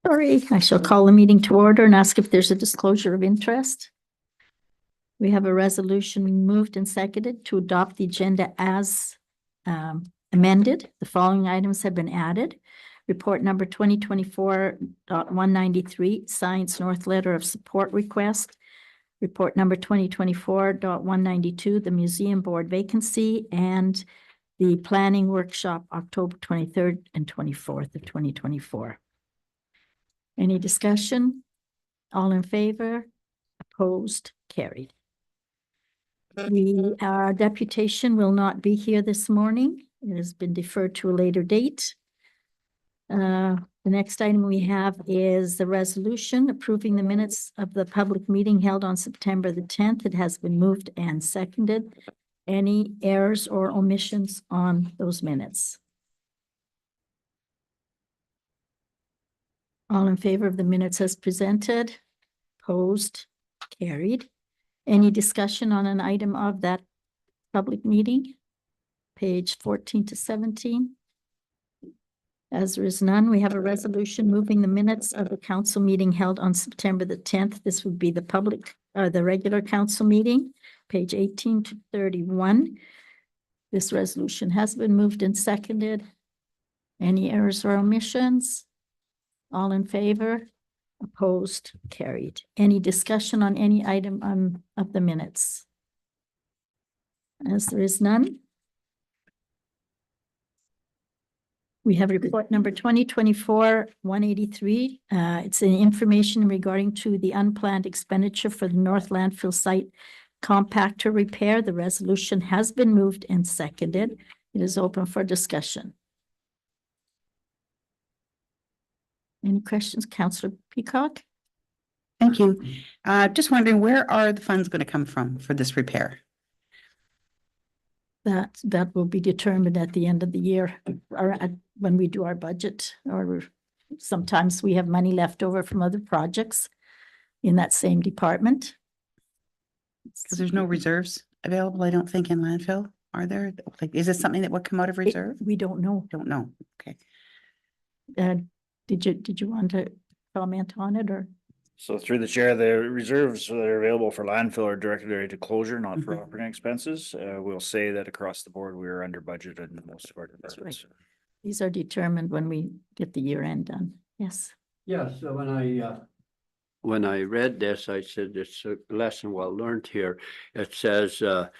Sorry, I shall call the meeting to order and ask if there's a disclosure of interest. We have a resolution moved and seconded to adopt the agenda as amended. The following items have been added. Report number 2024.193, Science North Letter of Support Request. Report number 2024.192, the Museum Board vacancy, and the Planning Workshop, October 23rd and 24th of 2024. Any discussion? All in favor? Opposed? Carried. Our deputation will not be here this morning. It has been deferred to a later date. The next item we have is the resolution approving the minutes of the public meeting held on September the 10th. It has been moved and seconded. Any errors or omissions on those minutes? All in favor of the minutes as presented? Opposed? Carried. Any discussion on an item of that public meeting? Page 14 to 17. As there is none, we have a resolution moving the minutes of the council meeting held on September the 10th. This would be the the regular council meeting, page 18 to 31. This resolution has been moved and seconded. Any errors or omissions? All in favor? Opposed? Carried. Any discussion on any item of the minutes? As there is none, we have report number 2024-183. It's an information regarding to the unplanned expenditure for the North Landfill site compactor repair. The resolution has been moved and seconded. It is open for discussion. Any questions, Councillor Peacock? Thank you. Just wondering, where are the funds going to come from for this repair? That will be determined at the end of the year, or when we do our budget, or sometimes we have money left over from other projects in that same department. Because there's no reserves available, I don't think, in landfill, are there? Like, is this something that would come out of reserve? We don't know. Don't know. Okay. Did you want to comment on it, or? So through the chair, the reserves that are available for landfill are directed to closure, not for operating expenses. We'll say that across the board, we are under budget in most of our departments. Right. These are determined when we get the year end done. Yes. Yeah, so when I read this, I said it's a lesson well learned here. It says the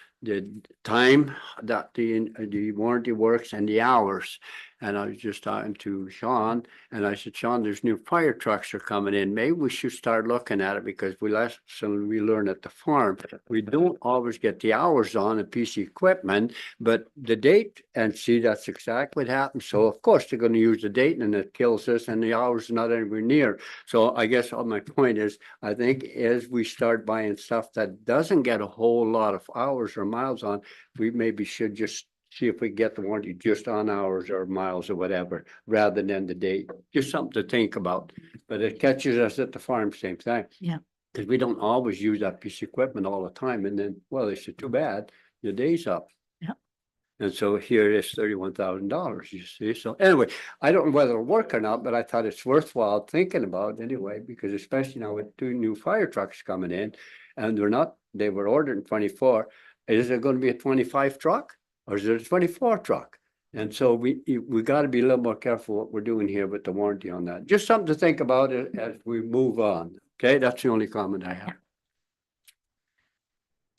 time that the warranty works and the hours. And I was just talking to Sean, and I said, Sean, there's new fire trucks are coming in. Maybe we should start looking at it, because we learn at the farm. We don't always get the hours on a piece of equipment, but the date, and see, that's exactly what happens. So of course they're going to use the date, and it kills us, and the hours are not anywhere near. So I guess my point is, I think as we start buying stuff that doesn't get a whole lot of hours or miles on, we maybe should just see if we get the warranty just on hours or miles or whatever, rather than the date. Just something to think about. But it catches us at the farm, same thing. Yeah. Because we don't always use that piece of equipment all the time. And then, well, they said, too bad, your day's up. Yeah. And so here it is, $31,000, you see. So anyway, I don't know whether it'll work or not, but I thought it's worthwhile thinking about anyway, because especially now with 2 new fire trucks coming in, and they were ordered in 24. Is it going to be a 25 truck? Or is it a 24 truck? And so we got to be a little more careful what we're doing here with the warranty on that. Just something to think about as we move on. Okay, that's the only comment I have.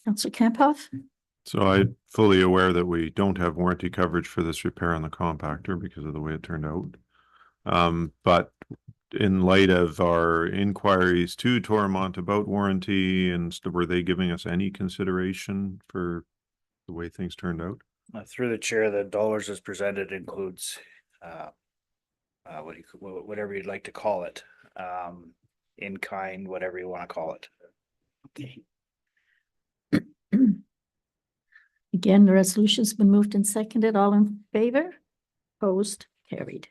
Councillor Kemphoff? So I'm fully aware that we don't have warranty coverage for this repair on the compactor because of the way it turned out. But in light of our inquiries to Toromont about warranty, and were they giving us any consideration for the way things turned out? Through the chair, the dollars as presented includes whatever you'd like to call it, in kind, whatever you want to call it. Okay. Again, the resolution's been moved and seconded. All in favor? Opposed? Carried.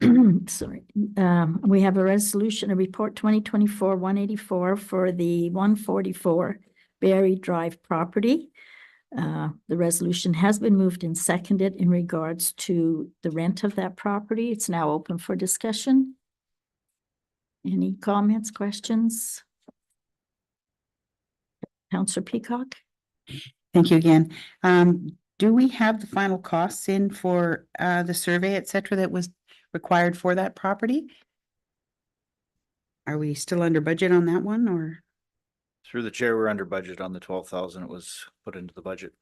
Sorry, we have a resolution, a report 2024-184 for the 144 Berry Drive property. The resolution has been moved and seconded in regards to the rent of that property. It's now open for discussion. Any comments, questions? Councillor Peacock? Thank you again. Do we have the final costs in for the survey, et cetera, that was required for that property? Are we still under budget on that one, or Through the chair, we're under budget on the 12,000. It was put into the budget.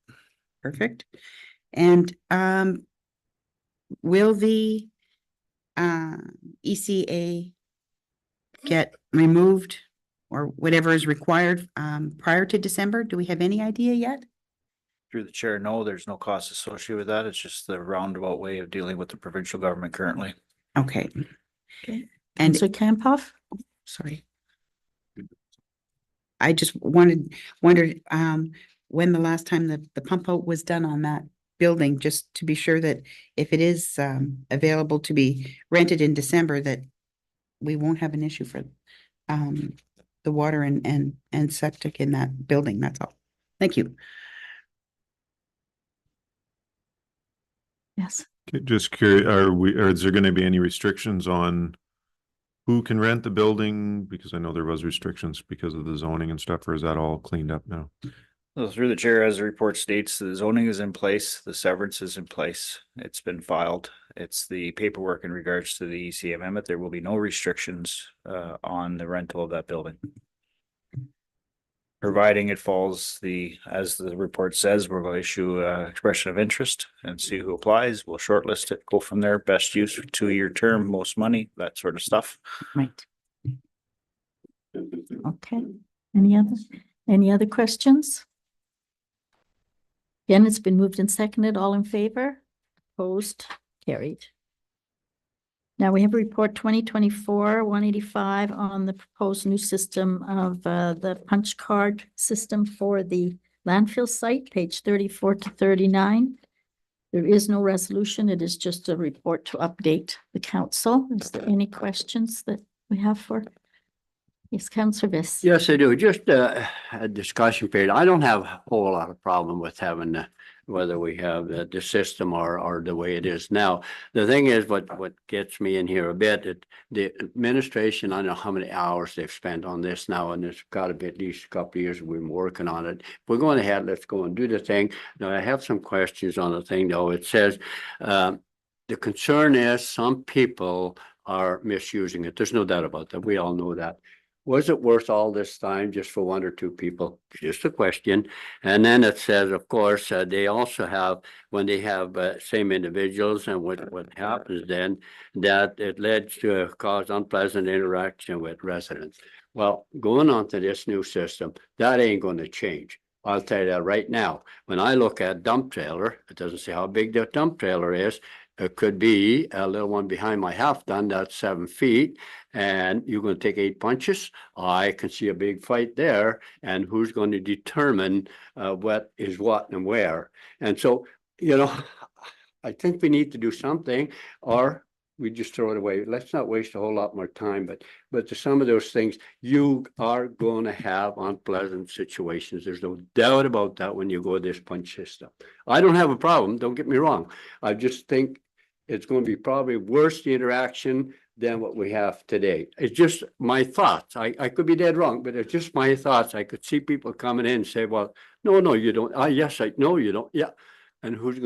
perfect? And will the ECA get removed or whatever is required prior to December? Do we have any idea yet? Through the chair, no, there's no cost associated with that. It's just the roundabout way of dealing with the provincial government currently. Okay. Okay. And Councillor Campoff? sorry. I just wondered when the last time the pump out was done on that building, just to be sure that if it is available to be rented in December, that we won't have an issue for the water and septic in that building. That's all. Thank you. Yes. Okay, just curious, or is there gonna be any restrictions on who can rent the building? Because I know there was restrictions because of the zoning and stuff, or is that all cleaned up now? So through the chair, as the report states, the zoning is in place, the severance is in place, it's been filed. It's the paperwork in regards to the EC amendment. There will be no restrictions on the rental of that building. Providing it falls as the report says, we're going to issue an expression of interest and see who applies. We'll shortlist it, go from there. Best use for 2-year term, most money, that sort of stuff. Right. Okay. Any other questions? Again, it's been moved and seconded. All in favor? Opposed? Carried. Now we have a report 2024-185 on the proposed new system of the punch card system for the landfill site, page 34 to 39. There is no resolution. It is just a report to update the council. Is there any questions that we have for? Yes, Councillor Viss. Yes, I do. Just a discussion period. I don't have a whole lot of problem with having whether we have the system or the way it is now. The thing is, what gets me in here a bit, the administration, I don't know how many hours they've spent on this now, and it's got to be at least a couple of years we've been working on it. If we're going ahead, let's go and do the thing. Now, I have some questions on the thing, though. It says the concern is some people are misusing it. There's no doubt about that. We all know that. Was it worth all this time just for 1 or 2 people? Just a question. And then it says, of course, they also have, when they have same individuals, and what happens then, that it led to cause unpleasant interaction with residents. Well, going on to this new system, that ain't going to change. I'll tell you that right now. When I look at dump trailer, it doesn't say how big the dump trailer is. It could be a little one behind my half ton, that's 7 feet, and you're going to take 8 punches. I can see a big fight there, and who's going to determine what is what and where. And so, I think we need to do something, or we just throw it away. Let's not waste a whole lot more time, but to some of those things, you are going to have unpleasant situations. There's no doubt about that when you go this punch system. I don't have a problem, don't get me wrong. I just think it's going to be probably worse the interaction than what we have today. It's just my thoughts. I could be dead wrong, but it's just my thoughts. I could see people coming in and say, well, no, you don't. Yes, no, you don't. Yeah. And are we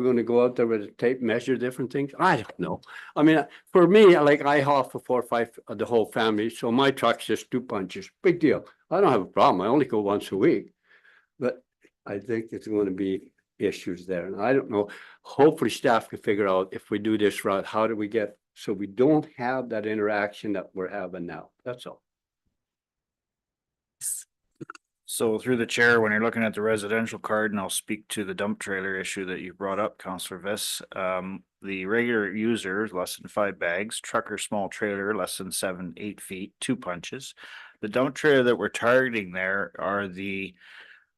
going to go out there with a tape, measure different things? I don't know. I mean, for me, like I haul for 4 or 5 of the whole family. So my truck's just 2 punches. Big deal. I don't have a problem. I only go once a week. But I think it's going to be issues there. And I don't know. Hopefully staff can figure out if we do this route, how do we get so we don't have that interaction that we're having now. That's all. So through the chair, when you're looking at the residential card, and I'll speak to the dump trailer issue that you brought up, Councillor Viss. The regular user, less than 5 bags, trucker, small trailer, less than 7, 8 feet, 2 punches. The dump trailer that we're targeting there are the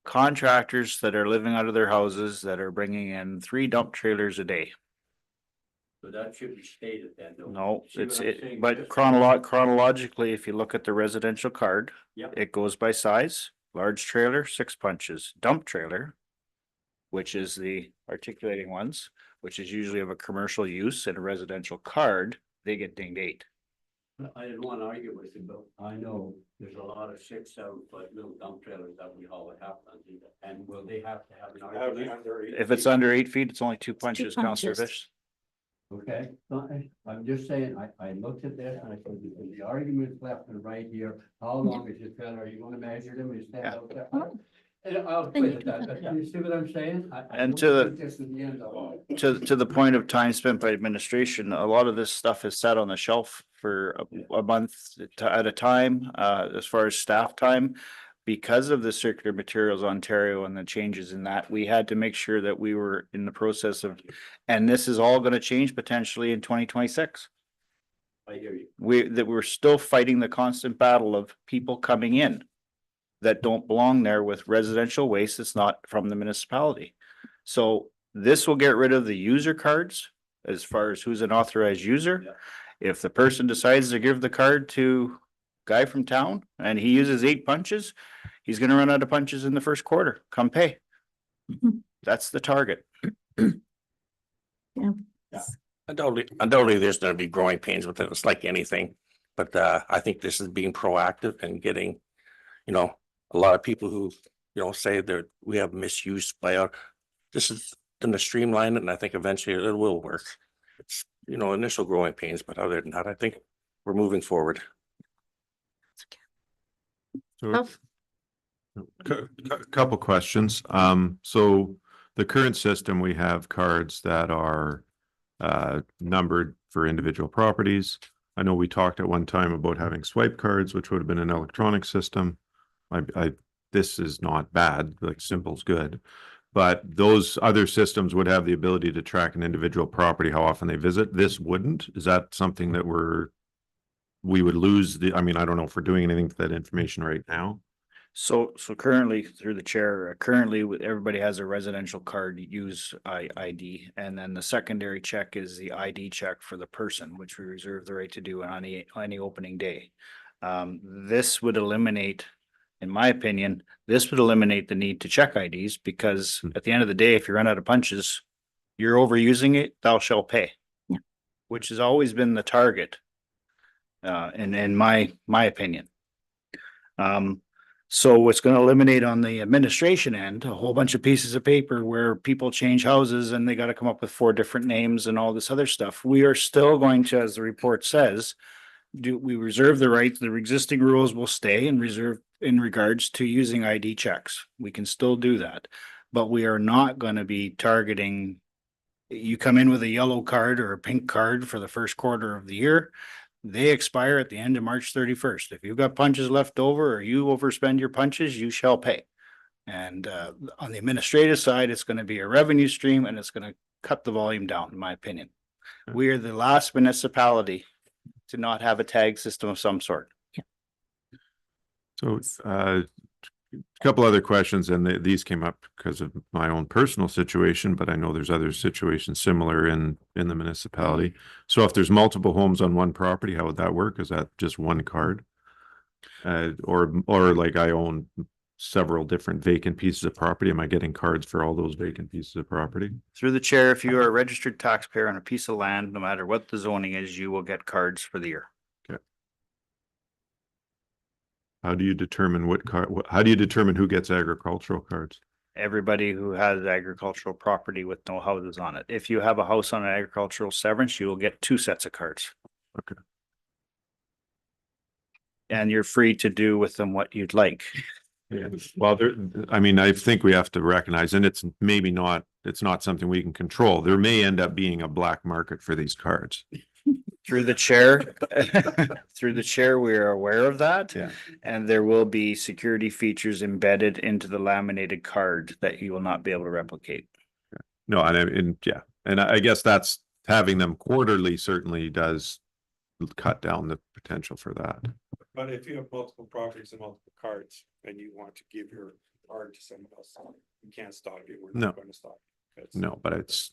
contractors that are living out of their houses that are bringing in 3 dump trailers a day. So that should be stated then. though. No, See it's what I'm saying? but Just- chronologically, if you look at the residential card, Yep. it goes by size, large trailer, 6 punches, dump trailer, which is the articulating ones, which is usually of a commercial use, and a residential card, they get dinged 8. I didn't want to argue with you, but I know there's a lot of 6-7-foot little dump trailers that we haul it half tons either. And will they have to have an argument? If it's under 8 feet, it's only 2 punches, Counselor punches. Fish. Okay, I'm just saying, I looked at this and I said, the arguments left and right here, how long is your trailer? Are you gonna measure them? Is that Yeah. out there? And I'll Then you quit at can- that, but you see what I'm saying? I And don't to the- think this is the end of it. To the point of time spent by administration, a lot of this stuff is sat on the shelf for a month at a time, as far as staff time. Because of the Circular Materials Ontario and the changes in that, we had to make sure that we were in the process of, and this is all gonna change potentially in 2026. I hear you. We're still fighting the constant battle of people coming in that don't belong there with residential waste that's not from the municipality. So this will get rid of the user cards as far as who's an authorized user. Yeah. If the person decides to give the card to guy from town and he uses 8 punches, he's gonna run out of punches in the first quarter, come pay. Mhm. That's the target. Undoubtedly, there's gonna be growing pains with it. It's like anything. But I think this is being proactive and getting, a lot of people who, say that we have misuse by our, this is gonna streamline it, and I think eventually it will work. It's, initial growing pains, but other than that, I think we're moving forward. So, couple questions. So the current system, we have cards that are numbered for individual properties. I know we talked at one time about having swipe cards, which would have been an electronic system. This is not bad, like simple's good. But those other systems would have the ability to track an individual property, how often they visit. This wouldn't. Is that something that we would lose I don't know if we're doing anything to that information right now. So currently through the chair, currently everybody has a residential card use ID. And then the secondary check is the ID check for the person, which we reserve the right to do on any opening day. This would eliminate, in my opinion, this would eliminate the need to check IDs because at the end of the day, if you run out of punches, you're overusing it, thou shalt pay. Yeah. Which has always been the target. In my opinion. So it's gonna eliminate on the administration end, a whole bunch of pieces of paper where people change houses and they gotta come up with 4 different names and all this other stuff. We are still going to, as the report says, we reserve the right, the existing rules will stay and reserve in regards to using ID checks. We can still do that, but we are not gonna be targeting. You come in with a yellow card or a pink card for the first quarter of the year. They expire at the end of March 31st. If you've got punches left over or you overspend your punches, you shall pay. And on the administrative side, it's going to be a revenue stream and it's going to cut the volume down, in my opinion. We are the last municipality to not have a tag system of some sort. So a couple other questions, and these came up because of my own personal situation, but I know there's other situations similar in the municipality. So if there's multiple homes on one property, how would that work? Is that just one card? Or like I own several different vacant pieces of property. Am I getting cards for all those vacant pieces of property? Through the chair, if you are a registered taxpayer on a piece of land, no matter what the zoning is, you will get cards for the year. How do you determine how do you determine who gets agricultural cards? Everybody who has agricultural property with no houses on it. If you have a house on an agricultural severance, you will get 2 sets of cards. Okay. And you're free to do with them what you'd like. Yeah. Well, I think we have to recognize, and it's not something we can control. There may end up being a black market for these cards. Through the chair, we are aware of that. Yeah. And there will be security features embedded into the laminated card that you will not be able to replicate. No, and I guess that's having them quarterly certainly does cut down the potential for that. But if you have multiple properties and multiple cards and you want to give your card to someone else, you can't stop you. We're No. not going to stop. No, but it's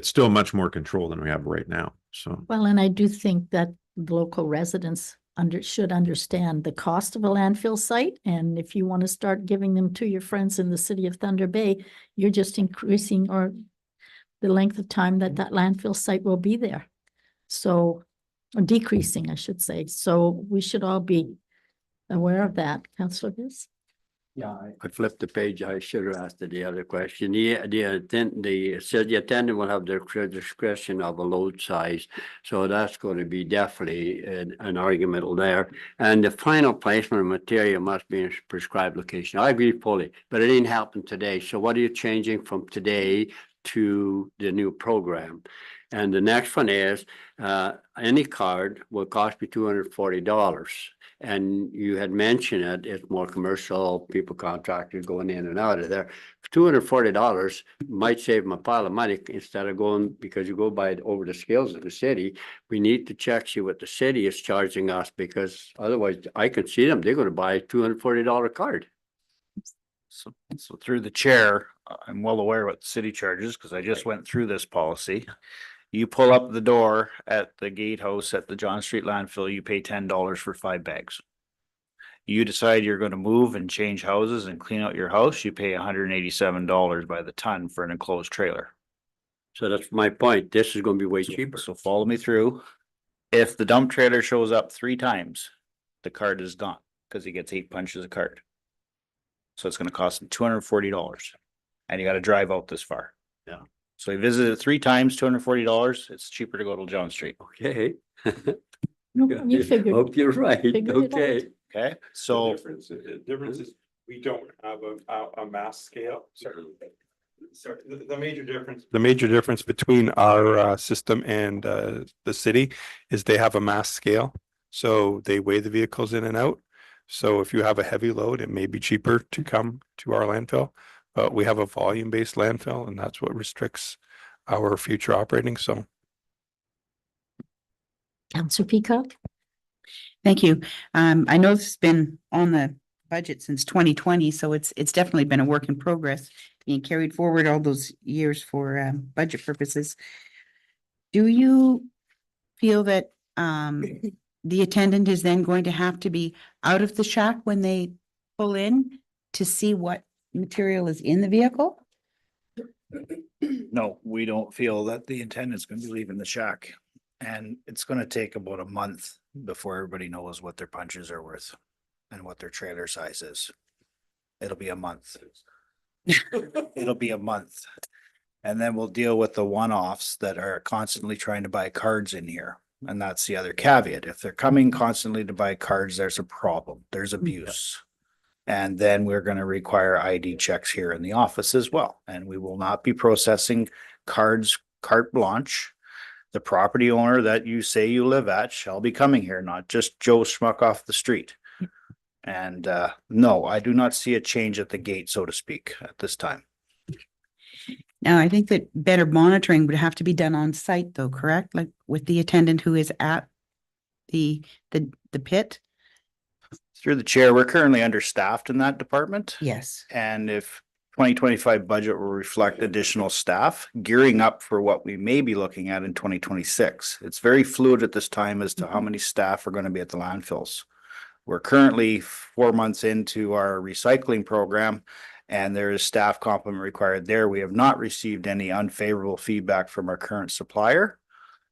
still much more control than we have right now, so. Well, and I do think that the local residents should understand the cost of a landfill site. And if you want to start giving them to your friends in the city of Thunder Bay, you're just increasing or the length of time that that landfill site will be there. So, or decreasing, I should say. So we should all be aware of that. Councillor Viss? Yeah, I flipped the page. I should have asked the other question. It said the attendant will have their discretion of a load size. So that's going to be definitely an argument there. And the final placement of material must be in a prescribed location. I agree fully, but it didn't happen today. So what are you changing from today to the new program? And the next one is, any card will cost me $240. And you had mentioned it, it's more commercial, people, contractors going in and out of there. $240 might save them a pile of money instead of going, because you go by over the scales of the city. We need to check, see what the city is charging us, because otherwise I can see them, they're gonna buy a $240 card. So through the chair, I'm well aware what the city charges, because I just went through this policy. You pull up the door at the gatehouse at the John Street landfill, you pay $10 for 5 bags. You decide you're gonna move and change houses and clean out your house, you pay $187 by the ton for an enclosed trailer. So that's my point. This is gonna be way cheaper. So follow me through. If the dump trailer shows up 3 times, the card is gone, because he gets 8 punches a card. So it's gonna cost him $240, and you gotta drive out this far. Yeah. So he visited 3 times, $240, it's cheaper to go to John Street. Okay. No, you figured. Hope you're right. Figured it Okay. out. Okay, so The difference is we don't have a mass scale. Sorry, the major difference. The major difference between our system and the city is they have a mass scale. So they weigh the vehicles in and out. So if you have a heavy load, it may be cheaper to come to our landfill. But we have a volume-based landfill, and that's what restricts our future operating. So Councillor Peacock? Thank you. I know this has been on the budget since 2020, so it's definitely been a work in progress being carried forward all those years for budget purposes. Do you feel that the attendant is then going to have to be out of the shack when they pull in to see what material is in the vehicle? no, we don't feel that the attendant's gonna be leaving the shack. And it's gonna take about a month before everybody knows what their punches are worth and what their trailer size is. It'll be a month. It'll be a month. And then we'll deal with the one-offs that are constantly trying to buy cards in here. And that's the other caveat. If they're coming constantly to buy cards, there's a problem. There's abuse. And then we're gonna require ID checks here in the office as well. And we will not be processing cards carte blanche. The property owner that you say you live at shall be coming here, not just Joe Schmuck off the street. And no, I do not see a change at the gate, so to speak, at this time. Now, I think that better monitoring would have to be done on site though, correct? Like with the attendant who is at the pit? Through the chair, we're currently understaffed in that department. Yes. And if 2025 budget will reflect additional staff, gearing up for what we may be looking at in 2026. It's very fluid at this time as to how many staff are going to be at the landfills. We're currently 4 months into our recycling program, and there is staff complement required there. We have not received any unfavorable feedback from our current supplier.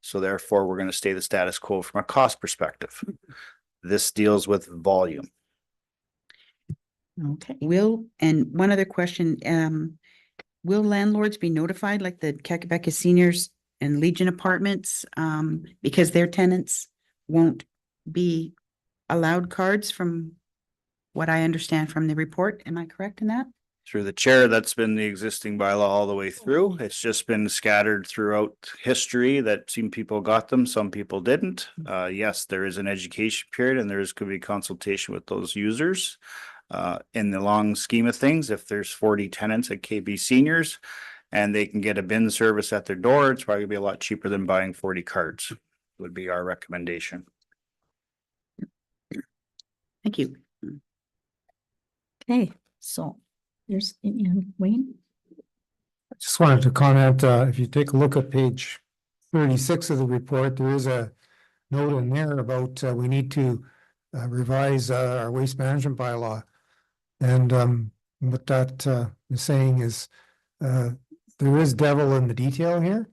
So therefore, we're going to stay the status quo from a cost perspective. This deals with volume. Okay. And one other question, will landlords be notified like the Kakabeka Seniors and Legion Apartments, because their tenants won't be allowed cards from what I understand from the report? Am I correct in that? Through the chair, that's been the existing bylaw all the way through. It's just been scattered throughout history that some people got them, some people didn't. Yes, there is an education period and could be consultation with those users. In the long scheme of things, if there's 40 tenants at KB Seniors and they can get a bin service at their door, it's probably gonna be a lot cheaper than buying 40 cards, would be our recommendation. Thank you. Okay, so there's Wayne. Just wanted to comment, if you take a look at page 36 of the report, there is a note in there about, we need to revise, our waste management bylaw. And, what that, is saying is, there is devil in the detail here.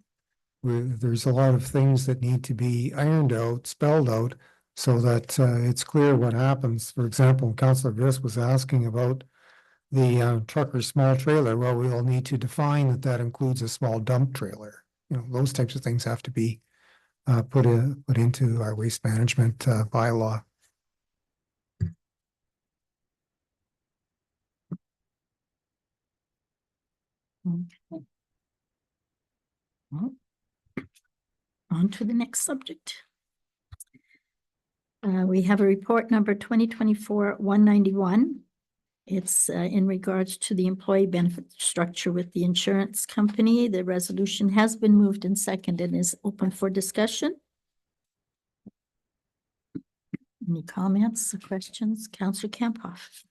There's a lot of things that need to be ironed out, spelled out, so that, it's clear what happens. For example, Councillor Viss was asking about the trucker small trailer. Well, we'll need to define that that includes a small dump trailer. You know, those types of things have to be put into our waste management bylaw. Okay. Well, on to the next subject. We have a report number 2024-191. It's in regards to the employee benefit structure with the insurance company. The resolution has been moved and seconded and is open for discussion. Any comments or questions? Councillor Campoff.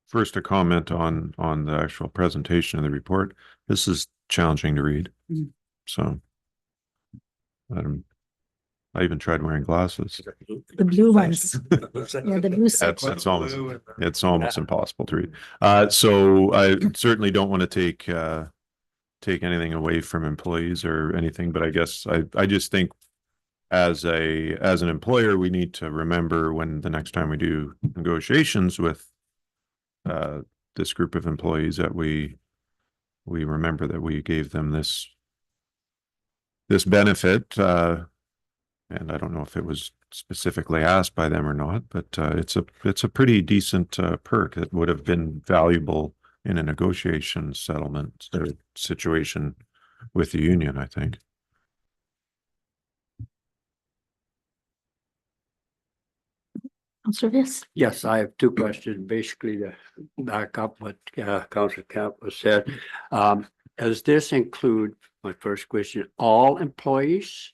First, a comment on the actual presentation of the report. This is challenging to read. Mm. So I even tried wearing glasses. The blue ones. Yeah, the blue set. It's almost impossible to read. So I certainly don't want to take anything away from employees or anything, but I guess I just think as an employer, we need to remember when the next time we do negotiations with this group of employees that we remember that we gave them this benefit, and I don't know if it was specifically asked by them or not, but it's a pretty decent perk that would have been valuable in a negotiation settlement situation with the union, I think. Councillor Viss. Yes, I have two questions, basically to back up what Councillor Camp was said. Does this include, my first question, all employees,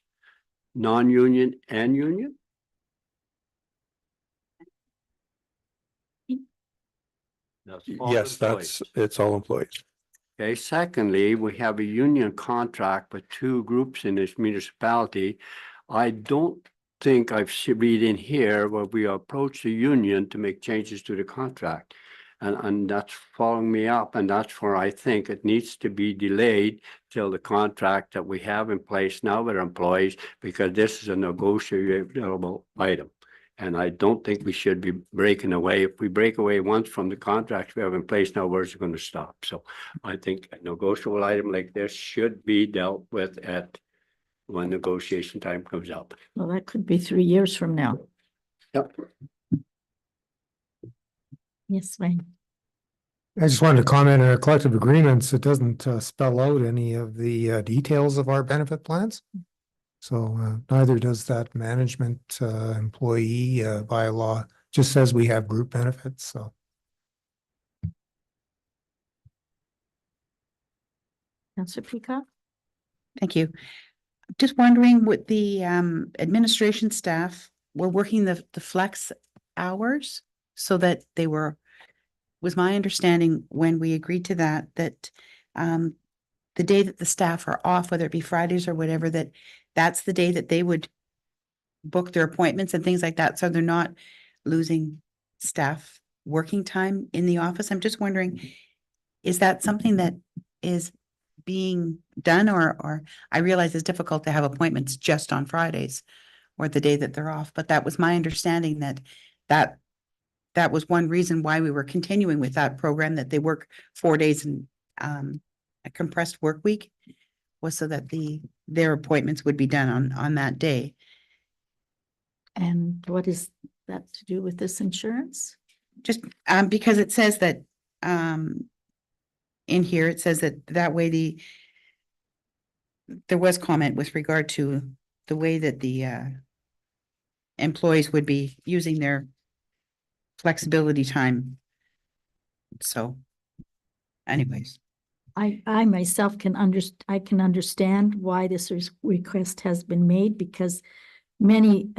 non-union and union? That's all Yes, employees. it's all employees. Okay, secondly, we have a union contract with two groups in this municipality. I don't think I've read in here where we approach the union to make changes to the contract. And that's following me up, and that's where I think it needs to be delayed till the contract that we have in place now with our employees, because this is a negotiable item. And I don't think we should be breaking away. If we break away once from the contracts we have in place now, where's it going to stop? So I think a negotiable item like this should be dealt with at when negotiation time comes up. Well, that could be 3 years from now. Yep. Yes, Wayne. I just wanted to comment on our collective agreements. It doesn't spell out any of the details of our benefit plans. So neither does that management employee bylaw. Just says we have group benefits. So Councillor Peacock. Thank you. Just wondering what the administration staff were working the flex hours so that they was my understanding when we agreed to that the day that the staff are off, whether it be Fridays or whatever, that's the day that they would book their appointments and things like that. So they're not losing staff working time in the office. I'm just wondering, is that something that is being done or I realize it's difficult to have appointments just on Fridays or the day that they're off, but that was my understanding that was one reason why we were continuing with that program, that they work 4 days in a compressed work week, was so that their appointments would be done on that day. And what is that to do with this insurance? Just because it says that in here, it says that way there was comment with regard to the way that the employees would be using their flexibility time. So anyways. I myself can understand why this request has been made, because many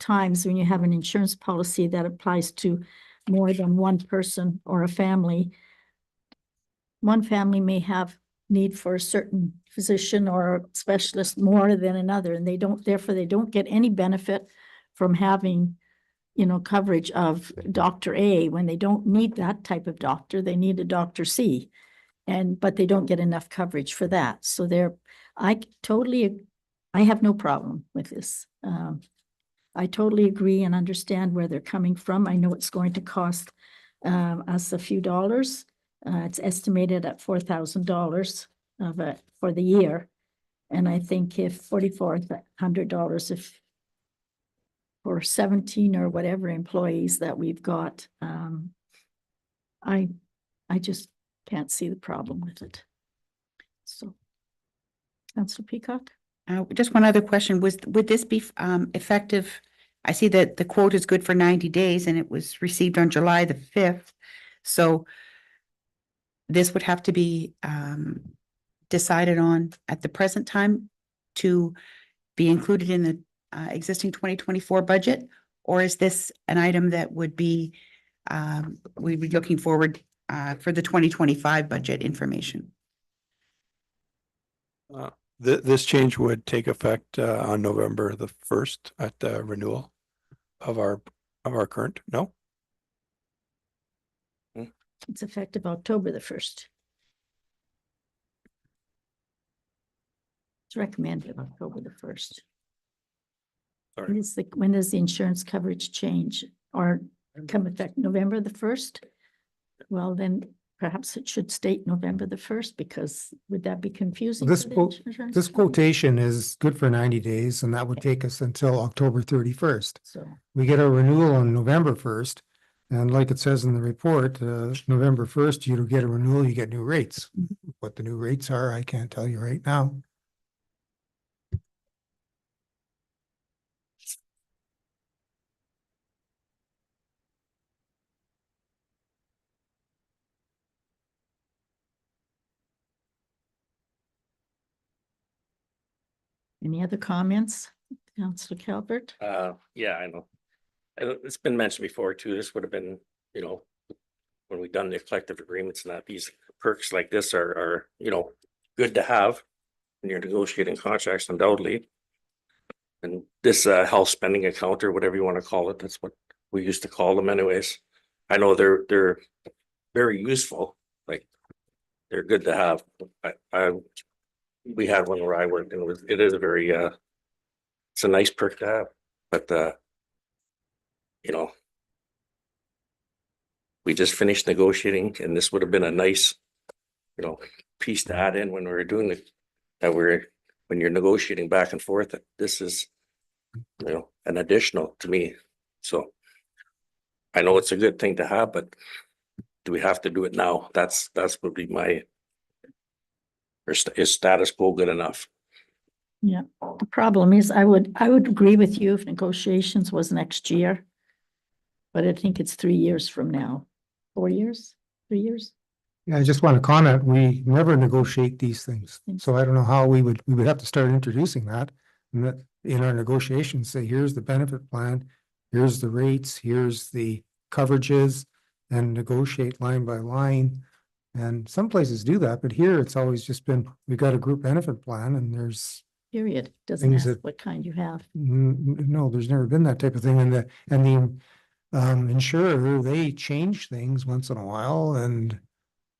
times when you have an insurance policy that applies to more than one person or a family, one family may have need for a certain physician or specialist more than another, and they don't, therefore they don't get any benefit from having, coverage of Dr. A when they don't need that type of doctor, they need a Dr. C. But they don't get enough coverage for that. So I have no problem with this. I totally agree and understand where they're coming from. I know it's going to cost us a few dollars. It's estimated at $4,000 for the year. And I think if $4,400 if for 17 or whatever employees that we've got, I just can't see the problem with it. So, Councillor Peacock? Just one other question, would this be effective? I see that the quote is good for 90 days and it was received on July the 5th. So this would have to be decided on at the present time to be included in the existing 2024 budget? Or is this an item that would be, we'd be looking forward for the 2025 budget information? This change would take effect on November the 1st at the renewal of our current, no? It's effective October the 1st. It's recommended October the 1st. Sorry. When does the insurance coverage change or come effect? November the 1st? Well, then perhaps it should state November the 1st, because would that be confusing? This for the quote, insurance this company? quotation is good for 90 days, and that would take us until October 31st. So, We get our renewal on November 1st, and like it says in the report, November 1st, you get a renewal, you get new rates. What the new rates are, I can't tell you right now. any other comments? Councillor Calvert? Yeah, I know. It's been mentioned before too. This would have been, when we done the collective agreements and that, these perks like this are, good to have when you're negotiating contracts, undoubtedly. And this health spending account or whatever you want to call it, that's what we used to call them anyways. I know they're very useful, like they're good to have. We had one where I worked and it is a very it's a nice perk to have, but we just finished negotiating and this would have been a nice, piece to add in when we were doing it. When you're negotiating back and forth, this is, an additional to me. So I know it's a good thing to have, but do we have to do it now? That's would be is status quo good enough? Yeah, the problem is I would agree with you if negotiations was next year. But I think it's 3 years from now. 4 years, 3 years? Yeah, I just want to comment, we never negotiate these things. So I don't know how we would have to start introducing that. And that in our negotiations, say, here's the benefit plan, here's the rates, here's the coverages, and negotiate line by line. And some places do that, but here it's always just been, we've got a group benefit plan and there's Period. Doesn't Things ask that- what kind you have. no, there's never been that type of thing. And the insurer, they change things once in a while. And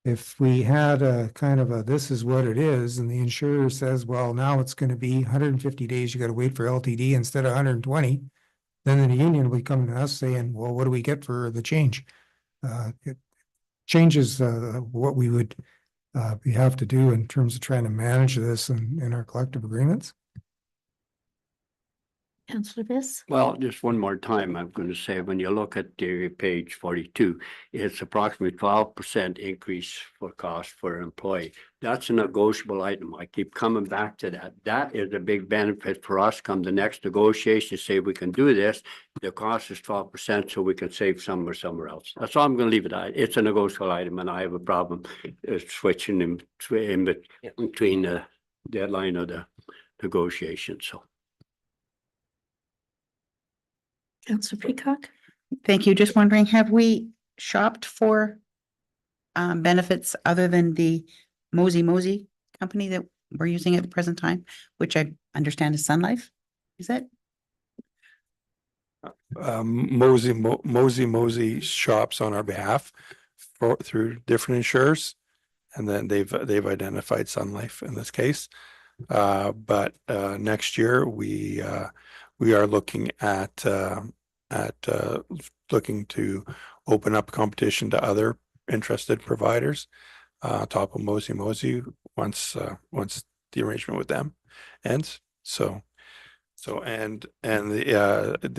if we had a kind of this is what it is, and the insurer says, well, now it's going to be 150 days, you got to wait for LTD instead of 120. Then the union will be coming to us saying, well, what do we get for the change? It changes what we would we have to do in terms of trying to manage this in our collective agreements. Councillor Viss? Well, just one more time, I'm going to say, when you look at the page 42, it's approximately 12% increase for cost for employee. That's a negotiable item. I keep coming back to that. That is a big benefit for us come the next negotiation, say we can do this. The cost is 12%, so we can save somewhere else. That's all I'm going to leave it at. It's a negotiable item, and I have a problem switching in between the deadline of the negotiation, so. Councillor Peacock? Thank you. Just wondering, have we shopped for benefits other than the Mosey company that we're using at the present time, which I understand is Sun Life? Is that? Mosey shops on our behalf through different insurers. And then they've identified Sun Life in this case. But next year we are looking at looking to open up competition to other interested providers, top of Mosey once the arrangement with them ends. So and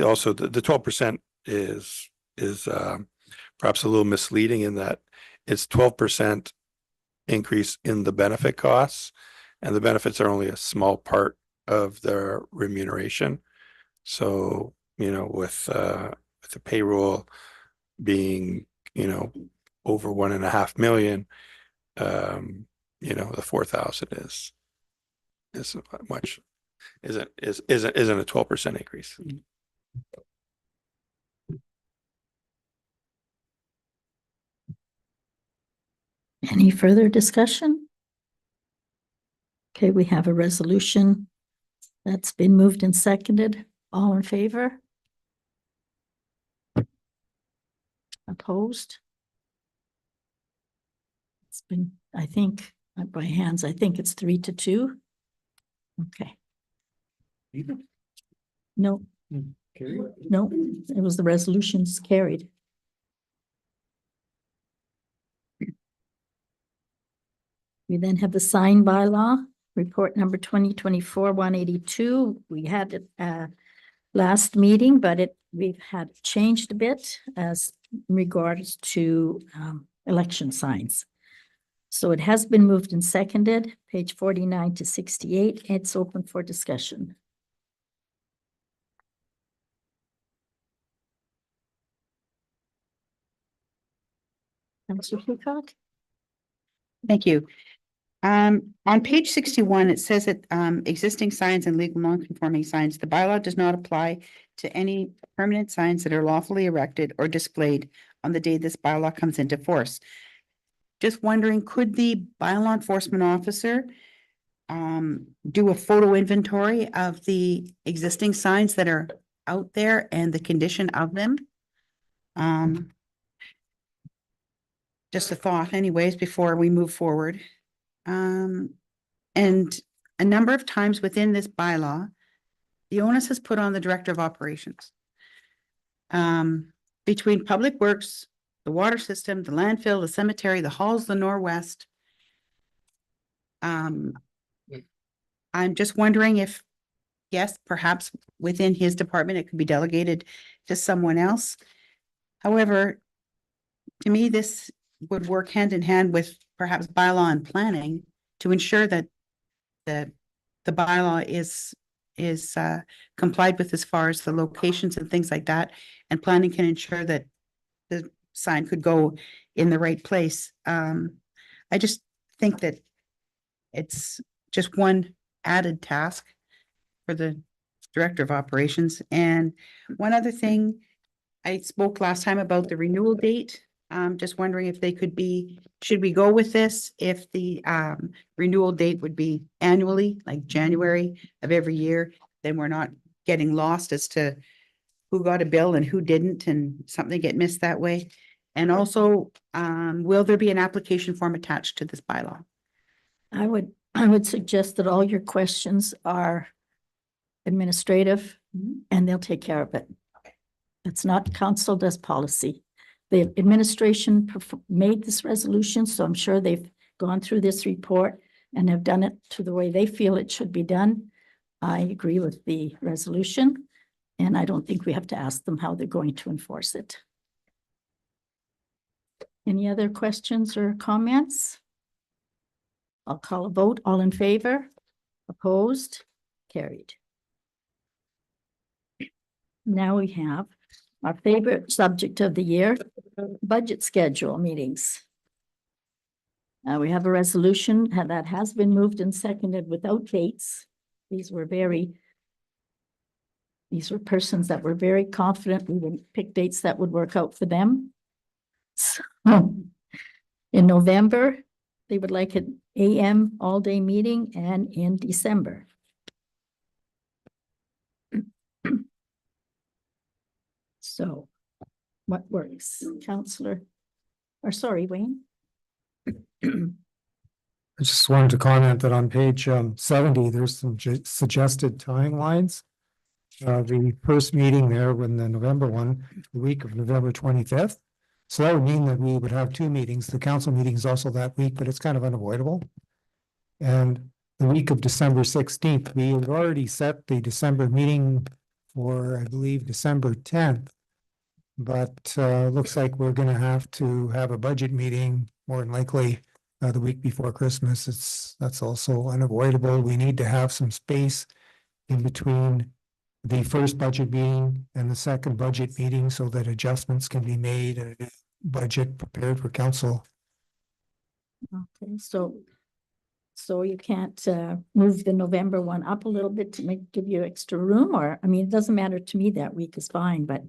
also the 12% is perhaps a little misleading in that it's 12% increase in the benefit costs, and the benefits are only a small part of their remuneration. So, with the payroll being, over 1.5 million, the 4,000 isn't a 12% increase. Any further discussion? Okay, we have a resolution that's been moved and seconded. All in favor? Opposed? It's been, I think, by hands, I think it's 3-2. Okay. No. No, it was the resolutions carried. We then have the sign bylaw, report number 2024-182. We had it last meeting, but we've had changed a bit as regards to election signs. So it has been moved and seconded, page 49 to 68. It's open for discussion. Councillor Peacock? Thank you. On page 61, it says that existing signs and legal non-conforming signs, the bylaw does not apply to any permanent signs that are lawfully erected or displayed on the day this bylaw comes into force. Just wondering, could the bylaw enforcement officer do a photo inventory of the existing signs that are out there and the condition of them? Just a thought anyways, before we move forward. And a number of times within this bylaw, the onus is put on the director of operations. Between public works, the water system, the landfill, the cemetery, the halls, the Norwest. I'm just wondering if, yes, perhaps within his department, it could be delegated to someone else. However, to me, this would work hand in hand with perhaps bylaw and planning to ensure that the bylaw is complied with as far as the locations and things like that. And planning can ensure that the sign could go in the right place. I just think that it's just one added task for the director of operations. And one other thing, I spoke last time about the renewal date. Just wondering if they could be, should we go with this? If the renewal date would be annually, like January of every year, then we're not getting lost as to who got a bill and who didn't, and something get missed that way. And also, will there be an application form attached to this bylaw? I would suggest that all your questions are administrative and they'll take care of it. It's not council does policy. The administration made this resolution, so I'm sure they've gone through this report and have done it to the way they feel it should be done. I agree with the resolution, and I don't think we have to ask them how they're going to enforce it. Any other questions or comments? I'll call a vote. All in favor? Opposed? Carried. Now we have our favorite subject of the year, budget schedule meetings. We have a resolution that has been moved and seconded without dates. These were persons that were very confident we would pick dates that would work out for them. So In November, they would like an AM all-day meeting, and in December. So what works, Counselor? Or sorry, Wayne? I just wanted to comment that on page 70, there's some suggested timelines. The first meeting there, when the November one, the week of November 25th. So that would mean that we would have two meetings. The council meeting is also that week, but it's kind of unavoidable. And the week of December 16th, we have already set the December meeting for, I believe, December 10th. But looks like we're gonna have to have a budget meeting more than likely the week before Christmas. That's also unavoidable. We need to have some space in between the first budget meeting and the second budget meeting so that adjustments can be made and a budget prepared for council. Okay, so you can't move the November one up a little bit to give you extra room, or, I mean, it doesn't matter to me, that week is fine, but.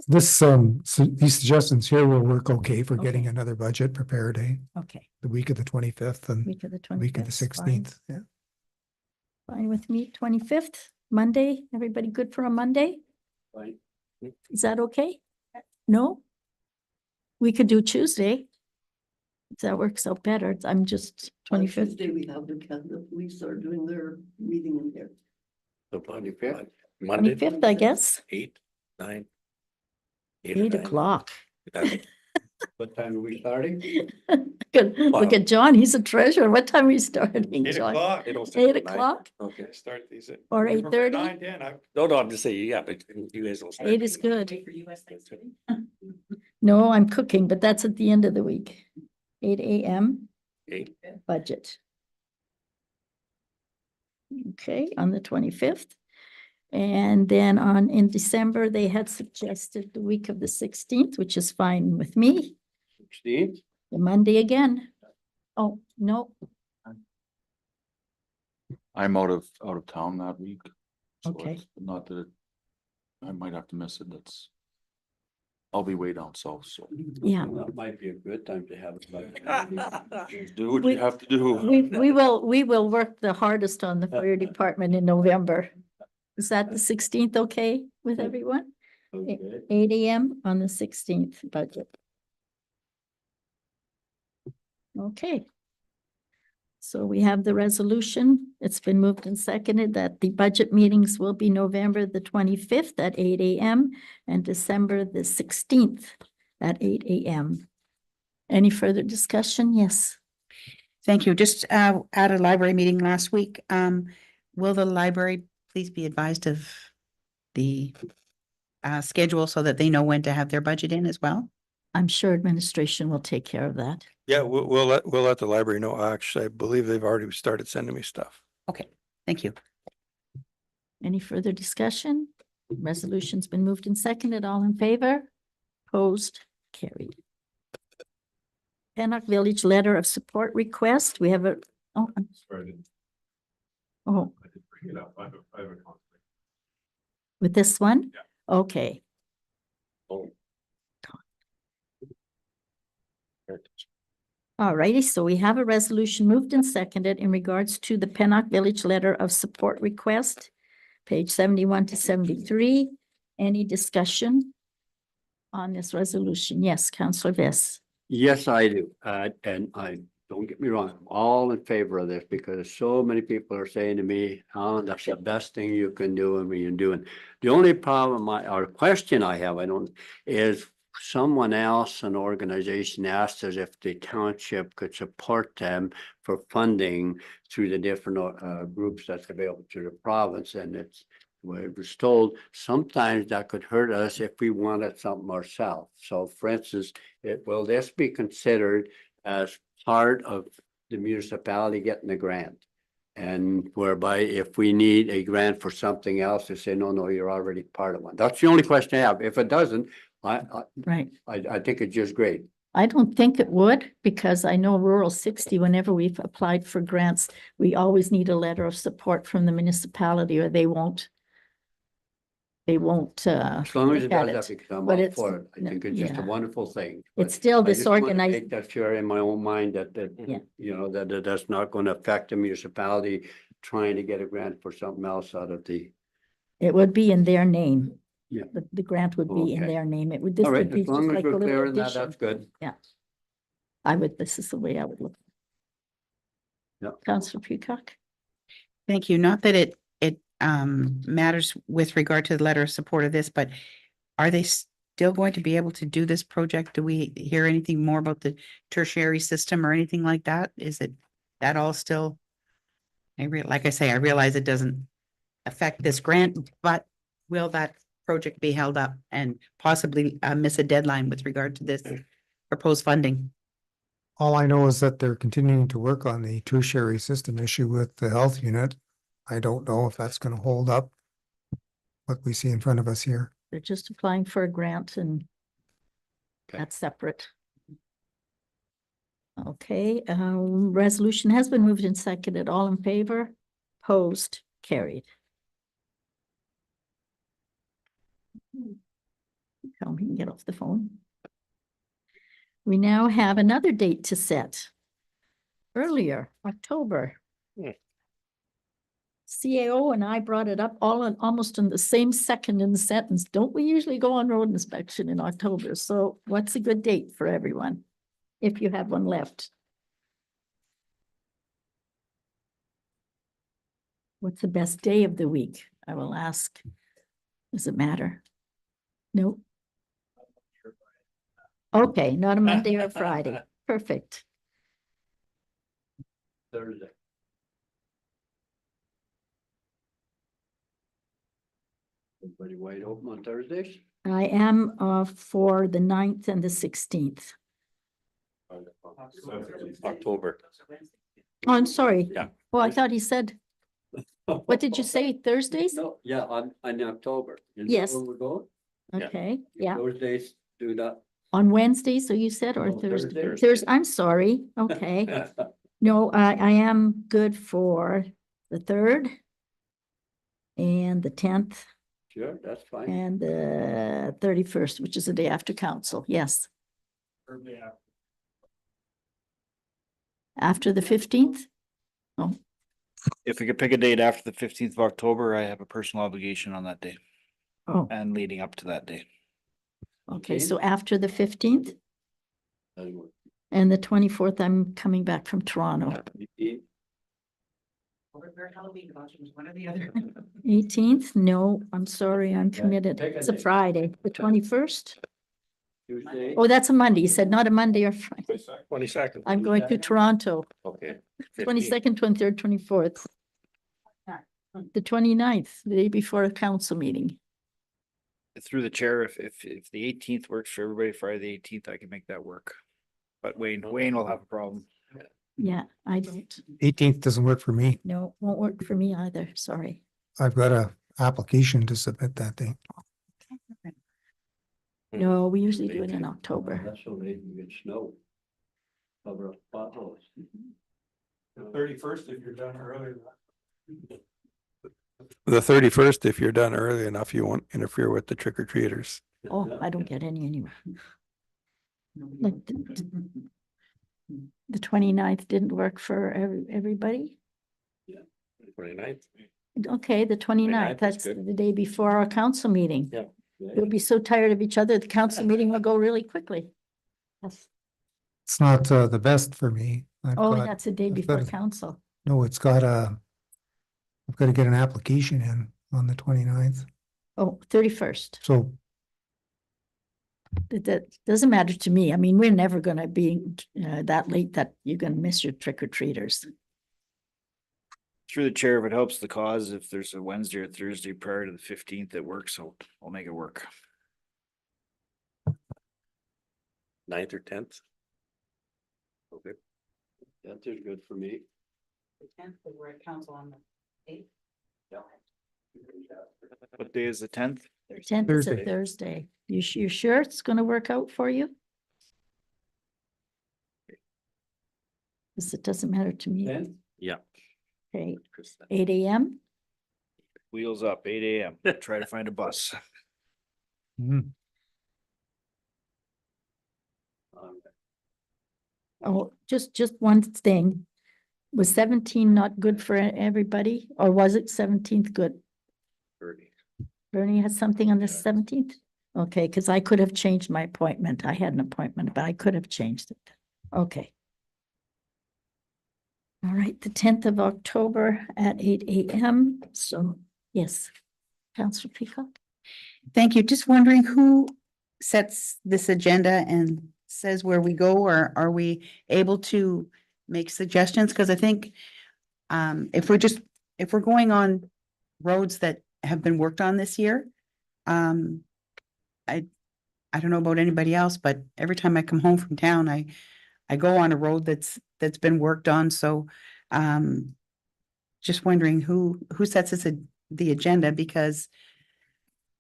This, so these suggestions here will work okay for getting Okay. another budget prepared, Okay, the week of the 25th and week of the week of the 25th. 16th, yeah. Fine with me, 25th, Monday, everybody good for a Monday? Fine. Is that okay? No? We could do Tuesday. If that works out better, I'm just On 25th. Tuesday, we have the police are doing their meeting in here. The 25th. Monday, 25th, I guess, 8, 9. 8 o'clock. What time are we starting? Look at John, he's a treasure. What time are we starting, 8 John? o'clock. 8 o'clock Okay. Start these at. or 8:30? 9, 10, No, I'm just saying, yeah, but you guys will. start. 8 is good. No, I'm cooking, but that's at the end of the week. 8 AM 8. budget. Okay, on the 25th. And then in December, they had suggested the week of the 16th, which is fine with me. 16th? The Monday again. Oh, no, I'm out of town that week. so Okay. it's Not that I might have to miss it, I'll be way down south, so yeah. That might be a good time to have it. do what We- you have to do. We will work the hardest on the fire department in November. Is that the 16th okay with everyone? Okay. 8 AM on the 16th budget. Okay. So we have the resolution. It's been moved and seconded that the budget meetings will be November the 25th at 8 AM and December the 16th at 8 AM. Any further discussion? Yes. Thank you. Just at a library meeting last week, will the library please be advised of the schedule so that they know when to have their budget in as well? I'm sure administration will take care of that. Yeah, we'll let the library know. Actually, I believe they've already started sending me stuff. Okay, thank you. Any further discussion? Resolution's been moved and seconded. All in favor? Opposed? Carried. Pennock Village Letter of Support Request. We have a, oh, oh, I did bring it up. I have a conflict. with this one? Yeah. Okay, all righty. So we have a resolution moved and seconded in regards to the Pennock Village Letter of Support Request, page 71 to 73. Any discussion on this resolution? Yes, Councillor Viss. Yes, I do. And don't get me wrong, I'm all in favor of this because so many people are saying to me, Alan, that's the best thing you can do and you're doing. The only problem or question I have, is someone else, an organization asked us if the township could support them for funding through the different groups that's available to the province. And it was told sometimes that could hurt us if we wanted something ourselves. So for instance, will this be considered as part of the municipality getting a grant? And whereby if we need a grant for something else, they say, no, you're already part of one. That's the only question I have. If it doesn't, Right. I think it's just great. I don't think it would, because I know Rural 60, whenever we've applied for grants, we always need a letter of support from the municipality or they won't they won't, As long as it look at does have it. to come but up it's- for it, I no, think it's just a yeah. wonderful thing. It's but still I just wanna disorganized. Make that sure in my own mind that, Yeah. you know, that that's not gonna affect the municipality trying to get a grant for something else out of the. It would be in their name. Yeah. The grant would be in Okay. their name. It would, this All right, would be as just long as like a we're little clear on that, addition. that's good. This is the way I would look. Yeah. Councillor Peacock? Thank you. Not that it matters with regard to the letter of support of this, but are they still going to be able to do this project? Do we hear anything more about the tertiary system or anything like that? Is it that all still? Like I say, I realize it doesn't affect this grant, but will that project be held up and possibly miss a deadline with regard to this proposed funding? All I know is that they're continuing to work on the tertiary system issue with the health unit. I don't know if that's gonna hold up what we see in front of us here. They're just applying for a grant and Okay. that's separate. Okay, resolution has been moved and seconded. All in favor? Opposed? Carried. Tell him he can get off the phone. We now have another date to set. Earlier, October. Hmm. CAO and I brought it up almost in the same second in the sentence. Don't we usually go on road inspection in October? So what's a good date for everyone? If you have one left. What's the best day of the week? I will ask. Does it matter? No. Okay, not a Monday or Friday. Perfect. Thursday. Everybody wide open on Thursdays? I am for the 9th and the 16th. October. Oh, I'm sorry. Yeah. Oh, I thought he said, what did you say, Thursdays? No, yeah, on October. Isn't that Yes. when we're going? Yeah. Okay, yeah. Thursdays do that. On Wednesday, so you said, or No, Thursday? Thursday. Thursday, I'm sorry. Okay. No, I am good for the 3rd and the 10th Sure, that's fine. and the 31st, which is the day after council. Yes. After the 15th? Oh, If we could pick a date after the 15th of October, I have a personal obligation on that day oh, and leading up to that day. okay. So after the 15th Doesn't work. and the 24th, I'm coming back from Toronto. 18th? No, I'm sorry, I'm Okay, committed. pick a It's a date. Friday, the 21st. Tuesday. Oh, that's a Monday. You said not a Monday or Friday. 22nd. I'm going to Toronto, Okay. 22nd, 23rd, 24th. The 29th, the day before a council meeting. Through the chair, if the 18th works for everybody, Friday the 18th, I can make that work. But Wayne will have a problem. Yeah, I don't. 18th doesn't work for me. No, won't work for me either. Sorry. I've got a application to submit that day. No, we usually do it in October. That's so late, you get snow. Cover up potholes. The 31st, if you're done earlier. The 31st, if you're done early enough, you won't interfere with the trick or treaters. Oh, I don't get any anyway. Like the 29th didn't work for everybody? 29th. Okay, the 29th, 29th is that's good. the day before our council meeting. Yeah. We'll be so tired of each other, the council meeting will go really quickly. Yes. It's not the best for me. Oh, that's the day I've before got a- council. No, I've got to get an application in on the 29th. Oh, 31st. So That doesn't matter to me. I mean, we're never gonna be that late that you're gonna miss your trick or treaters. Through the chair, if it helps the cause, if there's a Wednesday or Thursday prior to the 15th that works, I'll make it work. 9th or 10th. Okay. That is good for me. We're at council on the 8th. What day is the 10th? 10th is a Thursday. Thursday. You sure it's gonna work out for you? Because it doesn't matter to me. Then, Yeah. Okay, Chris, 8 AM? Wheels up, 8 a.m. Try to find a bus. Mhm. Oh, just one thing. Was 17 not good for everybody, or was it 17th good? Bernie has something on the 17th? Okay, because I could have changed my appointment. I had an appointment, but I could have changed it. Okay. All right, the 10th of October at 8 a.m. So, yes. Councillor Peacock? Thank you. Just wondering who sets this agenda and says where we go, or are we able to make suggestions? Because I think if we're going on roads that have been worked on this year, I don't know about anybody else, but every time I come home from town, I go on a road that's been worked on. So just wondering who sets the agenda, because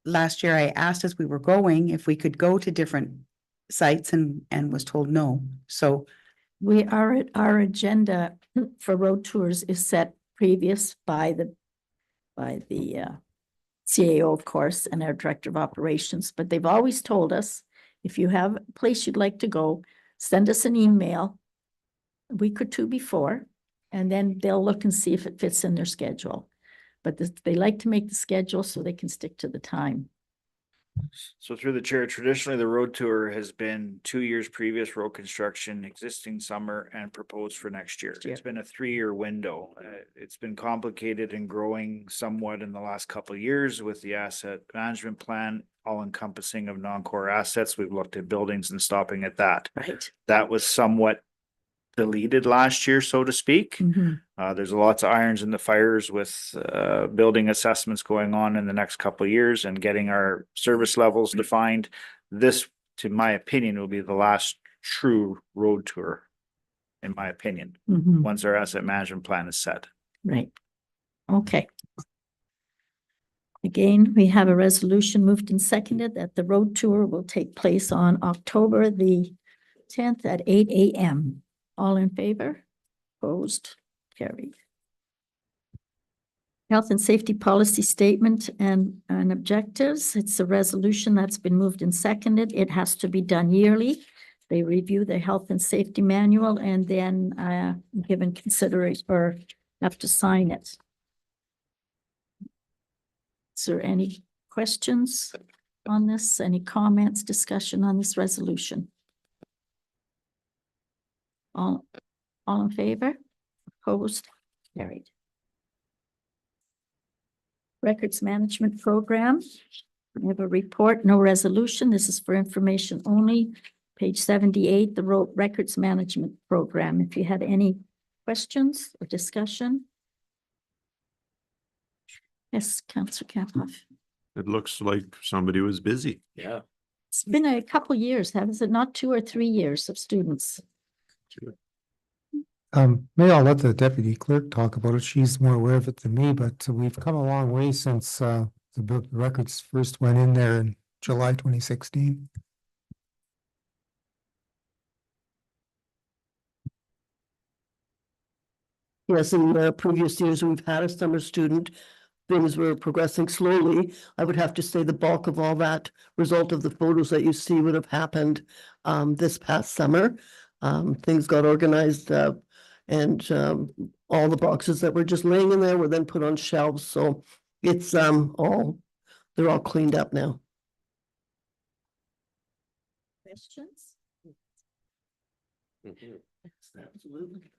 last year I asked as we were going if we could go to different sites and was told no. So We are at our agenda for road tours is set previous by the CAO, of course, and our Director of Operations, but they've always told us, if you have a place you'd like to go, send us an email a week or two before, and then they'll look and see if it fits in their schedule. But they like to make the schedule so they can stick to the time. So through the chair, traditionally, the road tour has been 2 years previous road construction, existing summer, and proposed for next year. year. It's been a 3-year window. It's been complicated and growing somewhat in the last couple of years with the asset management plan, all encompassing of non-core assets. We've looked at buildings and stopping at that. Right. That was somewhat deleted last year, so to speak. Mhm. There's lots of irons in the fires with building assessments going on in the next couple of years and getting our service levels defined. This, to my opinion, will be the last true road tour, in my opinion, Mhm. once our asset management plan is set. Right. Okay. Again, we have a resolution moved and seconded that the road tour will take place on October the 10th at 8 a.m. All in favor? Opposed? Carried. Health and safety policy statement and objectives. It's a resolution that's been moved and seconded. It has to be done yearly. They review the health and safety manual and then given consideration or have to sign it. Is there any questions on this? Any comments, discussion on this resolution? All in favor? Opposed? Carried. Records Management Program. We have a report, no resolution. This is for information only. Page 78, the Records Management Program. If you had any questions or discussion. Yes, Councillor Kamphoff. It looks like somebody was busy. Yeah. It's been a couple years, has it not? 2 or 3 years of students. Maybe I'll let the deputy clerk talk about it. She's more aware of it than me, but we've come a long way since the records first went in there in July 2016. Yes, in previous years, we've had a summer student. Things were progressing slowly. I would have to say the bulk of all that result of the photos that you see would have happened this past summer. Things got organized and all the boxes that were just laying in there were then put on shelves. So it's they're all cleaned up now. Questions? Mhm. Absolutely.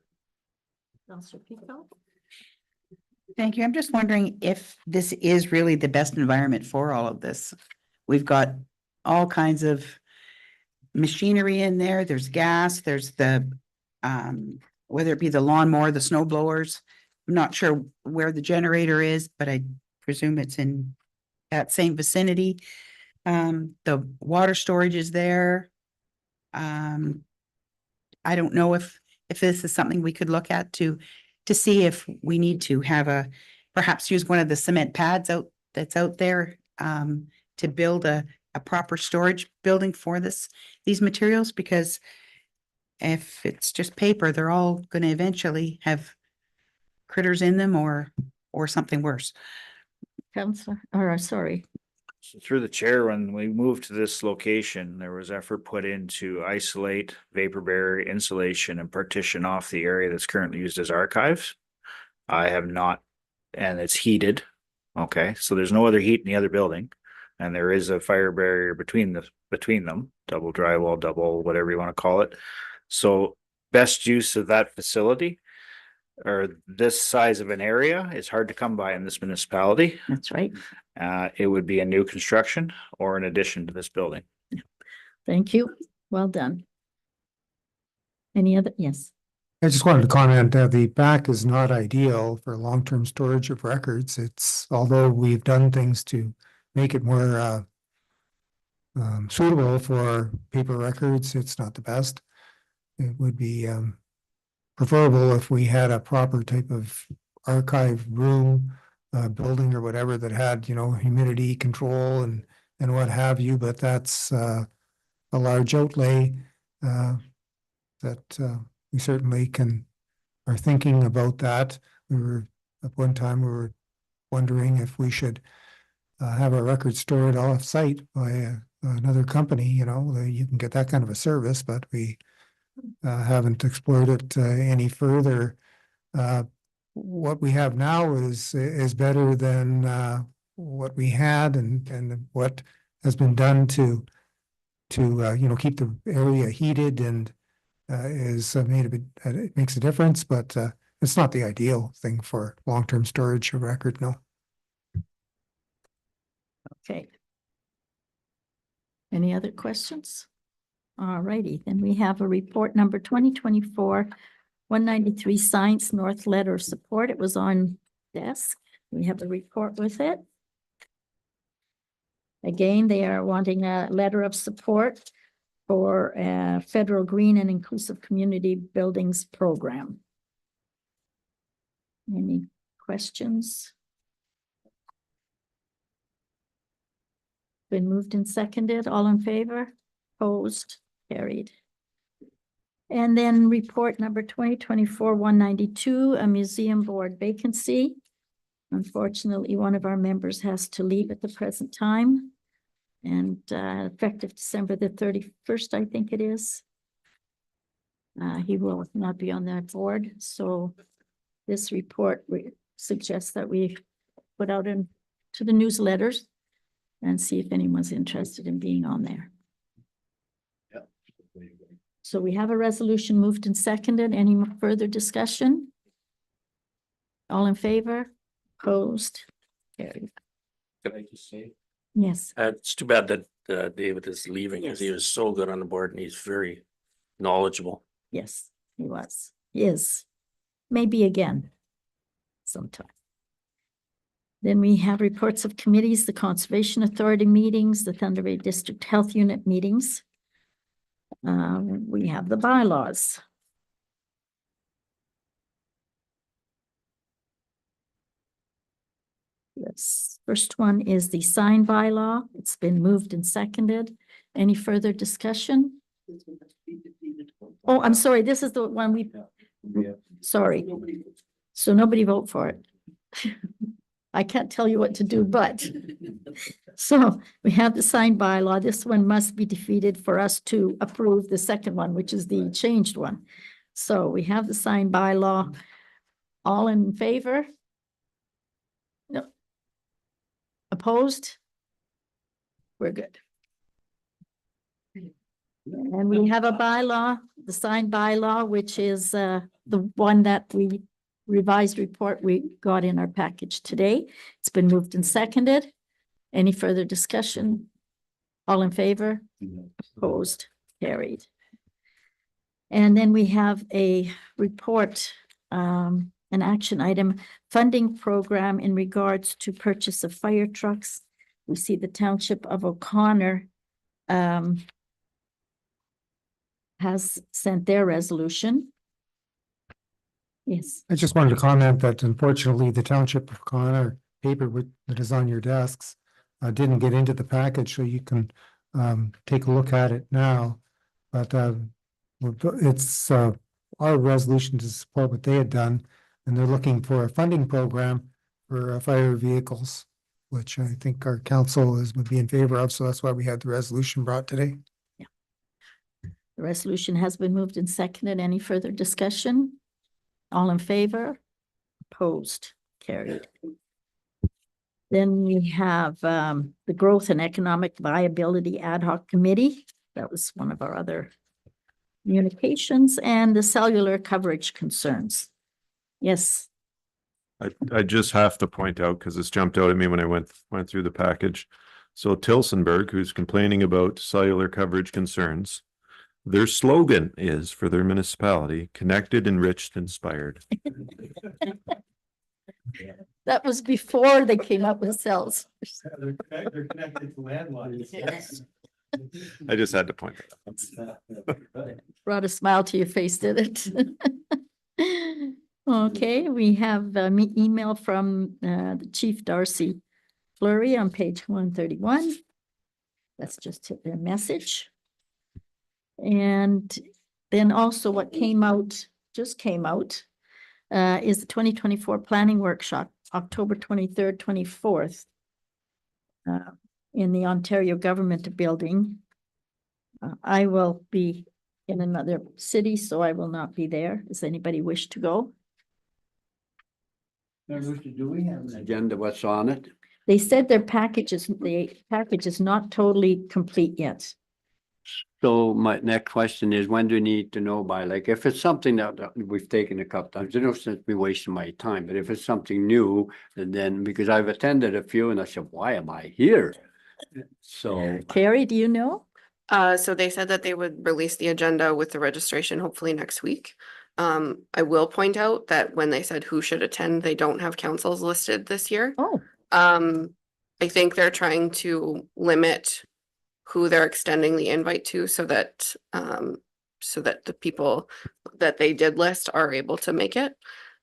Councillor Pico? thank you. I'm just wondering if this is really the best environment for all of this. We've got all kinds of machinery in there. There's gas, there's the whether it be the lawnmower, the snow blowers. I'm not sure where the generator is, but I presume it's in that same vicinity. The water storage is there. I don't know if this is something we could look at to see if we need to have perhaps use one of the cement pads that's out there to build a proper storage building for these materials, because if it's just paper, they're all going to eventually have critters in them or something worse. Counselor, or sorry, So through the chair, when we moved to this location, there was effort put into isolate, vapor barrier, insulation, and partition off the area that's currently used as archives. I have not, and it's heated. Okay, so there's no other heat in the other building. And there is a fire barrier between them, double drywall, double, whatever you want to call it. So best use of that facility or this size of an area is hard to come by in this municipality. that's right. It would be a new construction or an addition to this building. Thank you. Well done. Any other? Yes. I just wanted to comment that the back is not ideal for long-term storage of records. It's, although we've done things to make it more suitable for paper records, it's not the best. It would be preferable if we had a proper type of archive room, building or whatever that had, you know, humidity control and what have you, but that's a large outlay that we certainly are thinking about that. We were, at one time, we were wondering if we should have our records stored off-site by another company, you know, you can get that kind of a service, but we haven't explored it any further. What we have now is better than what we had and what has been done to you know, keep the area heated and is made a bit, it makes a difference, but it's not the ideal thing for long-term storage of record, no. Okay. Any other questions? All righty, then we have a report number 2024-193 Science North Letter of Support. It was on desk. We have a report with it. Again, they are wanting a letter of support for a federal green and inclusive community buildings program. Any questions? Been moved and seconded. All in favor? Opposed? Carried. And then report number 2024-192, a museum board vacancy. Unfortunately, one of our members has to leave at the present time. And effective December the 31st, I think it is. He will not be on that board. So this report suggests that we put out to the newsletters and see if anyone's interested in being on there. So we have a resolution moved and seconded. Any further discussion? All in favor? Opposed? Carried. Can I just say? Yes. It's too bad that David is leaving because he Yes. was so good on the board and he's very knowledgeable. Yes, he was. He is. Maybe again sometime. Then we have reports of committees, the Conservation Authority meetings, the Thunder Bay District Health Unit meetings. We have the bylaws. This first one is the sign bylaw. It's been moved and seconded. Any further discussion? Oh, I'm sorry. This is the one sorry. So nobody vote for it. I can't tell you what to do, but. So we have the sign bylaw. This one must be defeated for us to approve the second one, which is the changed one. So we have the sign bylaw. All in favor? No. Opposed? We're good. And we have a bylaw, the signed bylaw, which is the one that we revised report we got in our package today. It's been moved and seconded. Any further discussion? All in favor? Opposed? Carried. And then we have a report, an action item, funding program in regards to purchase of fire trucks. We see the Township of O'Connor has sent their resolution. Yes. I just wanted to comment that unfortunately, the Township of Connor paper that is on your desks didn't get into the package, so you can take a look at it now. But it's our resolution to support what they had done, and they're looking for a funding program for fire vehicles which I think our council would be in favor of, so that's why we had the resolution brought today. The resolution has been moved and seconded. Any further discussion? All in favor? Opposed? Carried. Then we have the Growth and Economic Viability Ad Hoc Committee. That was one of our other communications, and the cellular coverage concerns. Yes, I just have to point out, because it's jumped out at me when I went through the package. So Tilsonburg, who's complaining about cellular coverage concerns, their slogan is for their municipality, connected, enriched, inspired. that was before they came up with cells. They're connected to landlines. Yes. I just had to point that out. Brought a smile to your face, did it? Okay, we have an email from the Chief Darcy Fleury on page 131. That's just their message. And then also what just came out, is the 2024 planning workshop, October 23rd, 24th, in the Ontario Government Building. I will be in another city, so I will not be there. Does anybody wish to go? Do we have an agenda? What's on it? They said the package is not totally complete yet. So my next question is, when do you need to know by? Like, if it's something that we've taken a couple times, there's no sense me wasting my time, but if it's something new, then because I've attended a few and I said, why am I here? So, Carrie, do you know? So they said that they would release the agenda with the registration hopefully next week. I will point out that when they said who should attend, they don't have councils listed this year. Oh, I think they're trying to limit who they're extending the invite to so that the people that they did list are able to make it.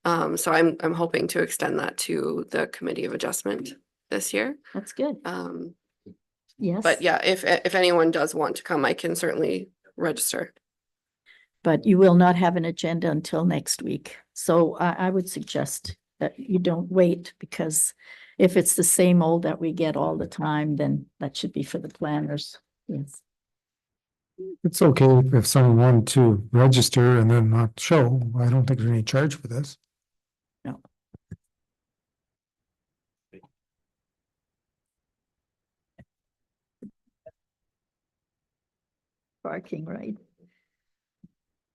So I'm hoping to extend that to the Committee of Adjustment this year. that's good. Yes. But yeah, if anyone does want to come, I can certainly register. But you will not have an agenda until next week. So I would suggest that you don't wait, because if it's the same old that we get all the time, then that should be for the planners. Yes. It's okay if someone wanted to register and then not show. I don't think there's any charge for this. No. Parking, right?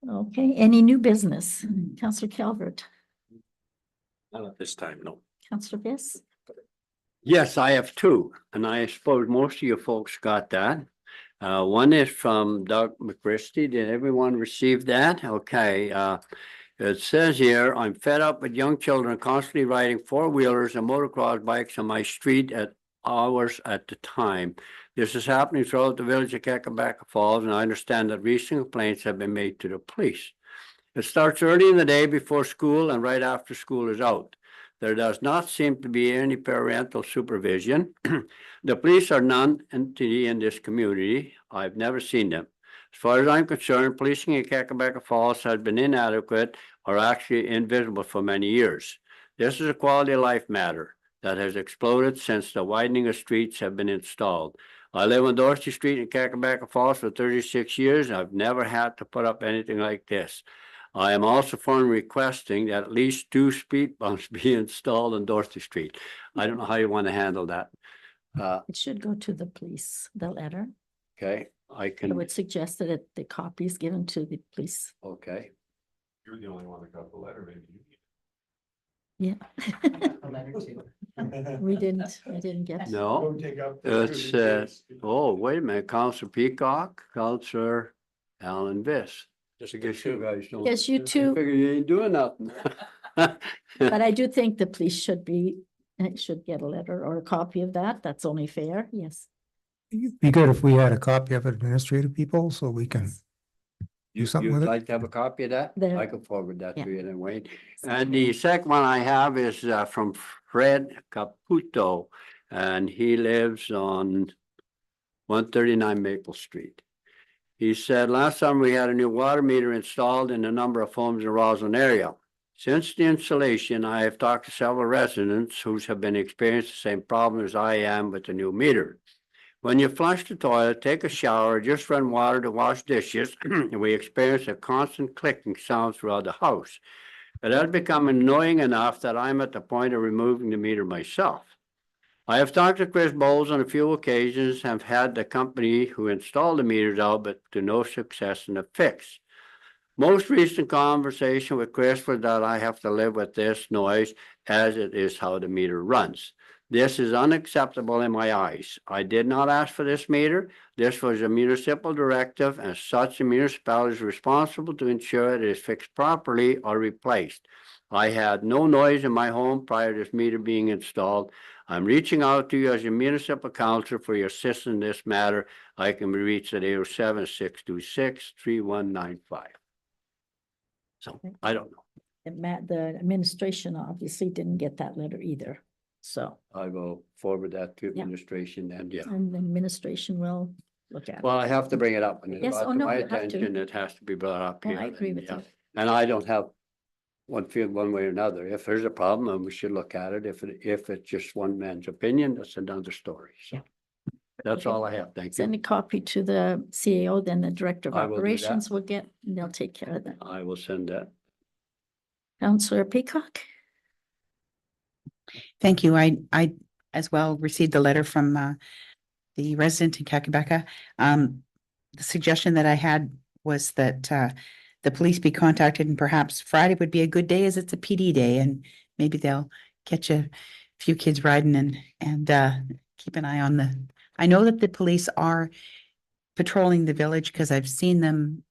Okay, any new business? Councillor Calvert, Not at this time, no. Councillor Biss? yes, I have two, and I suppose most of you folks got that. One is from Doug McChristie. Did everyone receive that? Okay, it says here, I'm fed up with young children constantly riding four-wheelers and motocross bikes on my street at hours at the time. This is happening throughout the village of Kakabaka Falls, and I understand that recent complaints have been made to the police. It starts early in the day before school and right after school is out. There does not seem to be any parental supervision. The police are non-entity in this community. I've never seen them. As far as I'm concerned, policing in Kakabaka Falls has been inadequate or actually invisible for many years. This is a quality of life matter that has exploded since the widening of streets have been installed. I live on Dorsey Street in Kakabaka Falls for 36 years, and I've never had to put up anything like this. I am also formally requesting that at least 2 speed bumps be installed on Dorothy Street. I don't know how you want to handle that. It should go to the police, the letter. Okay, I I can, would suggest that the copy is given to the police. okay. You're the only one that got the letter, maybe. Yeah. I didn't get. No, Don't take up. it's, oh, wait a minute, Counselor Peacock, Counselor Alan Viss. Just I guess you guys don't. Yes, you I too. figure you ain't doing nothing. But I do think the police should get a letter or a copy of that. That's only fair. Yes. It'd be good if we had a copy of it, administrative people, so we can do something You'd with it. like to have a copy of that? There. I can forward that Yeah. to you anyway. And the second one I have is from Fred Caputo, and he lives on 139 Maple Street. He said, last summer we had a new water meter installed in a number of homes in Roslyn area. Since the installation, I have talked to several residents who have been experiencing the same problem as I am with the new meter. When you flush the toilet, take a shower, just run water to wash dishes, and we experience a constant clicking sound throughout the house. It has become annoying enough that I'm at the point of removing the meter myself. I have talked to Chris Bowles on a few occasions, have had the company who installed the meters out, but to no success in the fix. Most recent conversation with Chris was that I have to live with this noise as it is how the meter runs. This is unacceptable in my eyes. I did not ask for this meter. This was a municipal directive, and such the municipality is responsible to ensure it is fixed properly or replaced. I had no noise in my home prior to this meter being installed. I'm reaching out to you as a municipal councillor for your assistance in this matter. I can be reached at 807-626-3195. So I don't know. And Matt, the administration obviously didn't get that letter either, so, I will forward that to Yeah. administration and yeah. and the administration will look at it. Well, I have to bring it up when it's Yes, brought oh, to no, my you have to. attention. It has to be brought up Oh, here. I agree and, with yeah. you. And I don't have one feel one way or another. If there's a problem, then we should look at it. If it's just one man's opinion, that's another story. So Yeah. that's Okay. all I have. Thank Send a you. copy to the CAO, then the Director of I will do that. Operations will get, and they'll take care of that. I will send that. Councillor Peacock? Thank you. I as well received the letter from the resident in Kakabeka. The suggestion that I had was that the police be contacted, and perhaps Friday would be a good day as it's a PD day, and maybe they'll catch a few kids riding and keep an eye on the. I know that the police are patrolling the village because I've seen them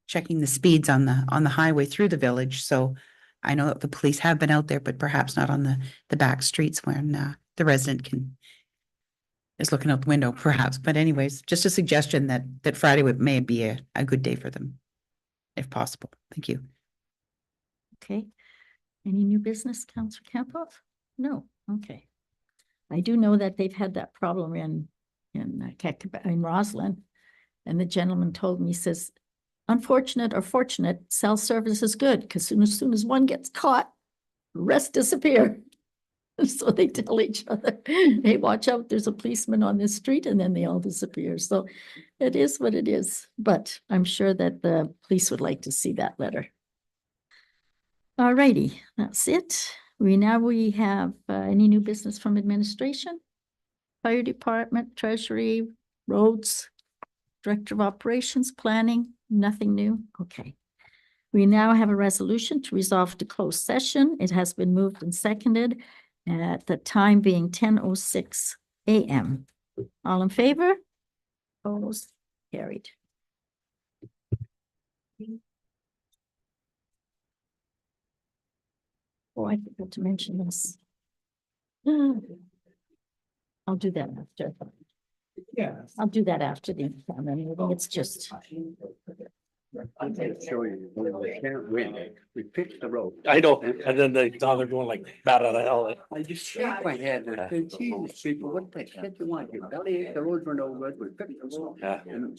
checking the speeds on the highway through the village. So I know that the police have been out there, but perhaps not on the back streets when the resident is looking out the window, perhaps. But anyways, just a suggestion that Friday may be a good day for them, if possible. Thank you. Okay. Any new business, Councillor Campoff? No, okay. I do know that they've had that problem in Roslyn. And the gentleman told me, he says, unfortunate or fortunate, cell service is good, because as soon as one gets caught, the rest disappear. So they tell each other, hey, watch out, there's a policeman on this street, and then they all disappear. So it is what it is, but I'm sure that the police would like to see that letter. All righty, that's it. We have any new business from administration? Fire department, treasury, roads, director of operations, planning, nothing new? Okay. We now have a resolution to resolve to close session. It has been moved and seconded at the time being 10:06 a.m. All in favor? Opposed? Carried. Oh, I forgot to mention this. I'll do that after. Yeah. I'll do that after the meeting. It's just. I'm going to show you. We can't win. We picked the road. I know, and then they thought they're going like bat out of hell. I just shook my head and I said, Jesus, people, what the heck you want? Your belly ache, the roads were no good. We picked the road. Yeah. And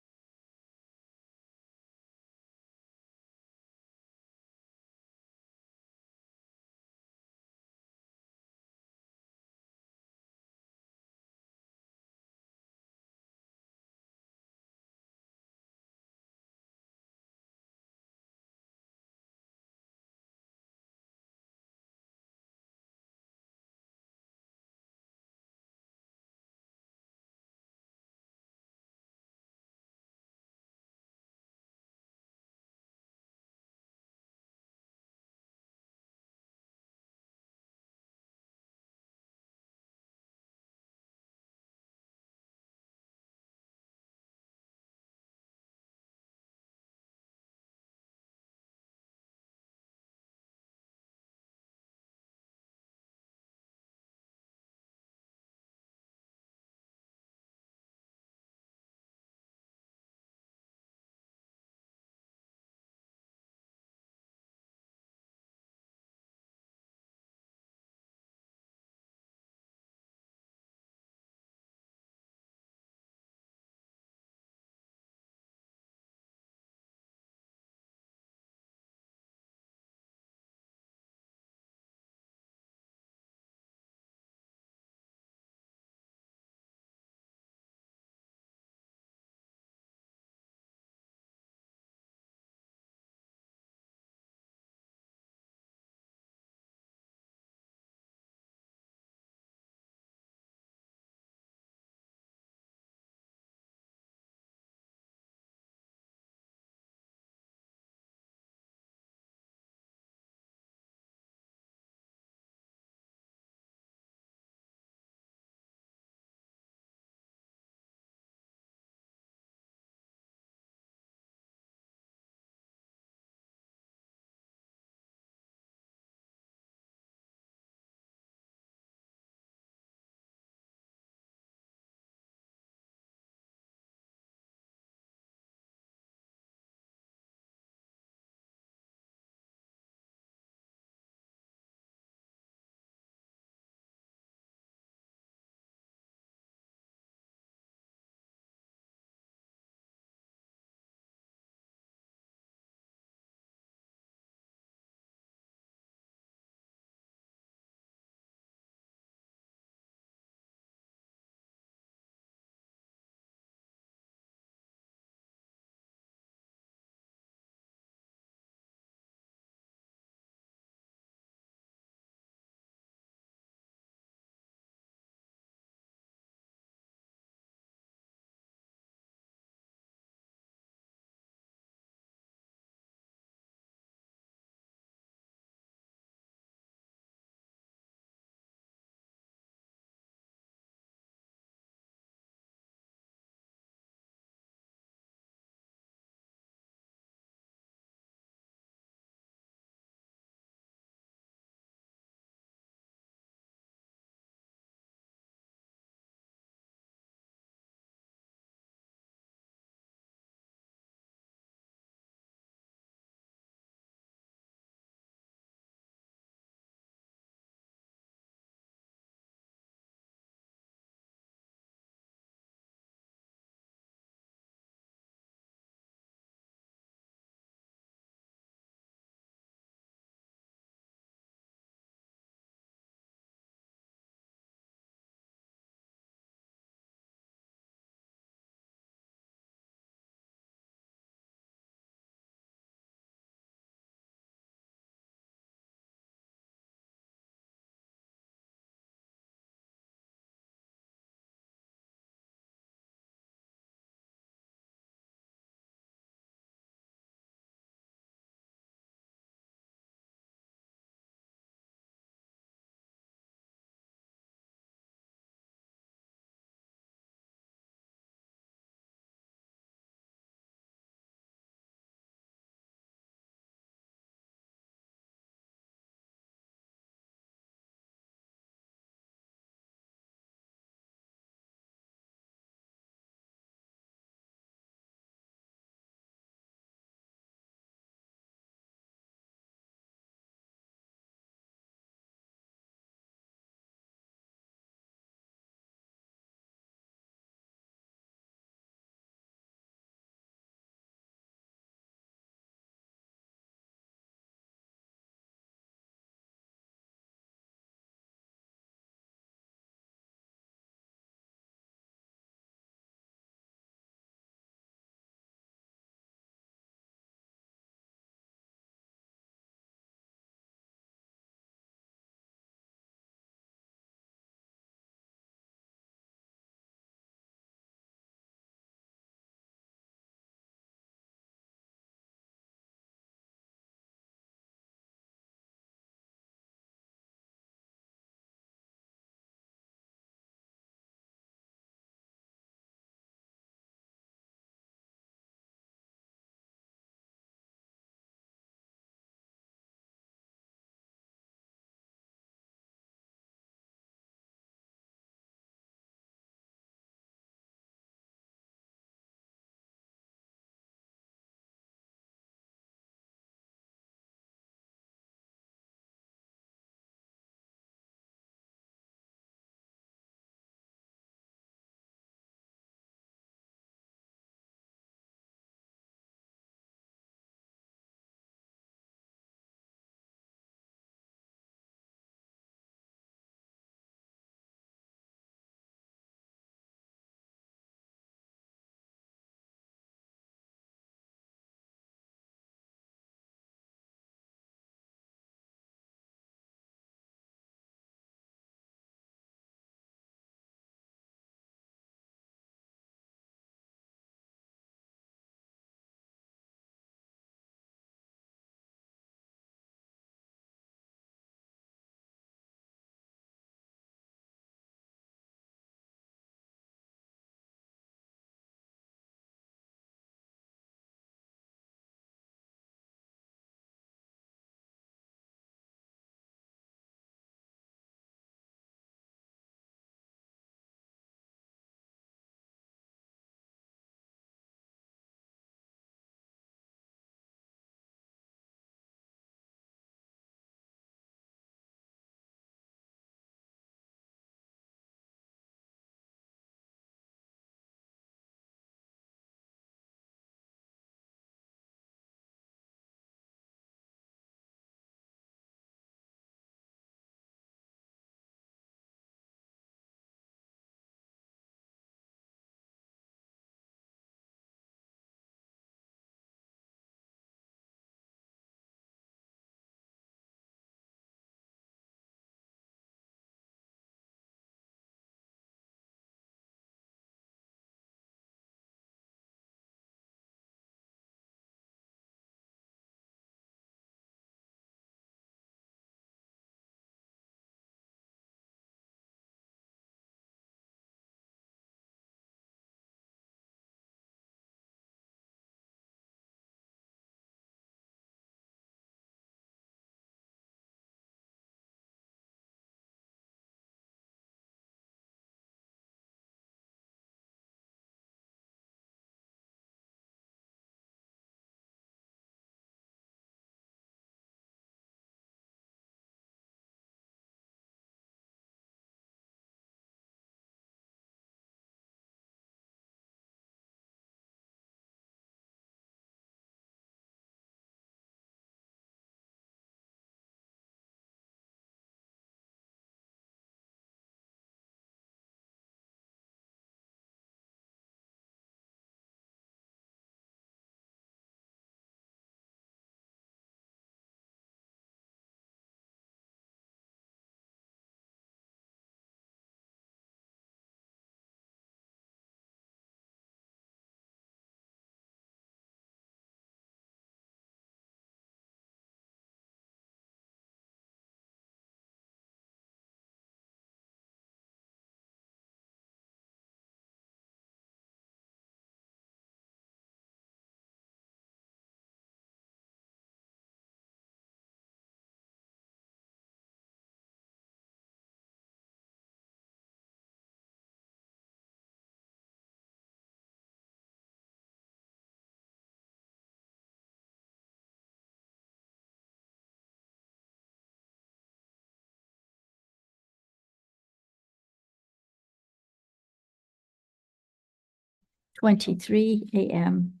23 AM.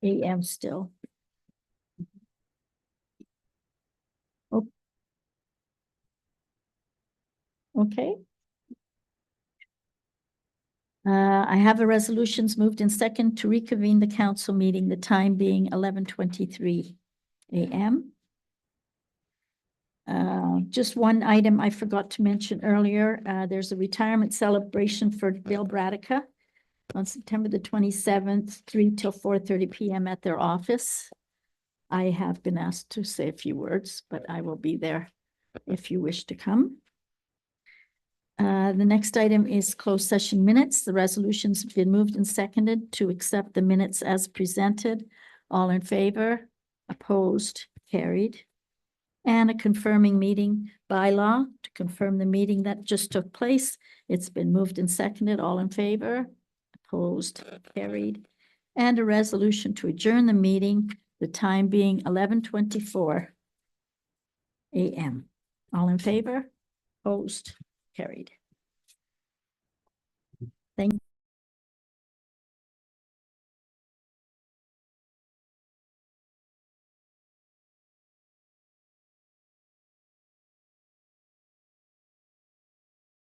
AM still. Oh. Okay. I have the resolutions moved in second to reconvene the council meeting, the time being 11:23 AM. Just one item I forgot to mention earlier, there's a retirement celebration for Bill Bradica on September the 27th, 3 till 4:30 PM at their office. I have been asked to say a few words, but I will be there if you wish to come. The next item is closed session minutes. The resolutions have been moved and seconded to accept the minutes as presented. All in favor, opposed, carried. And a confirming meeting bylaw to confirm the meeting that just took place. It's been moved and seconded. All in favor, opposed, carried. And a resolution to adjourn the meeting, the time being 11:24 AM. All in favor, opposed, carried. Thank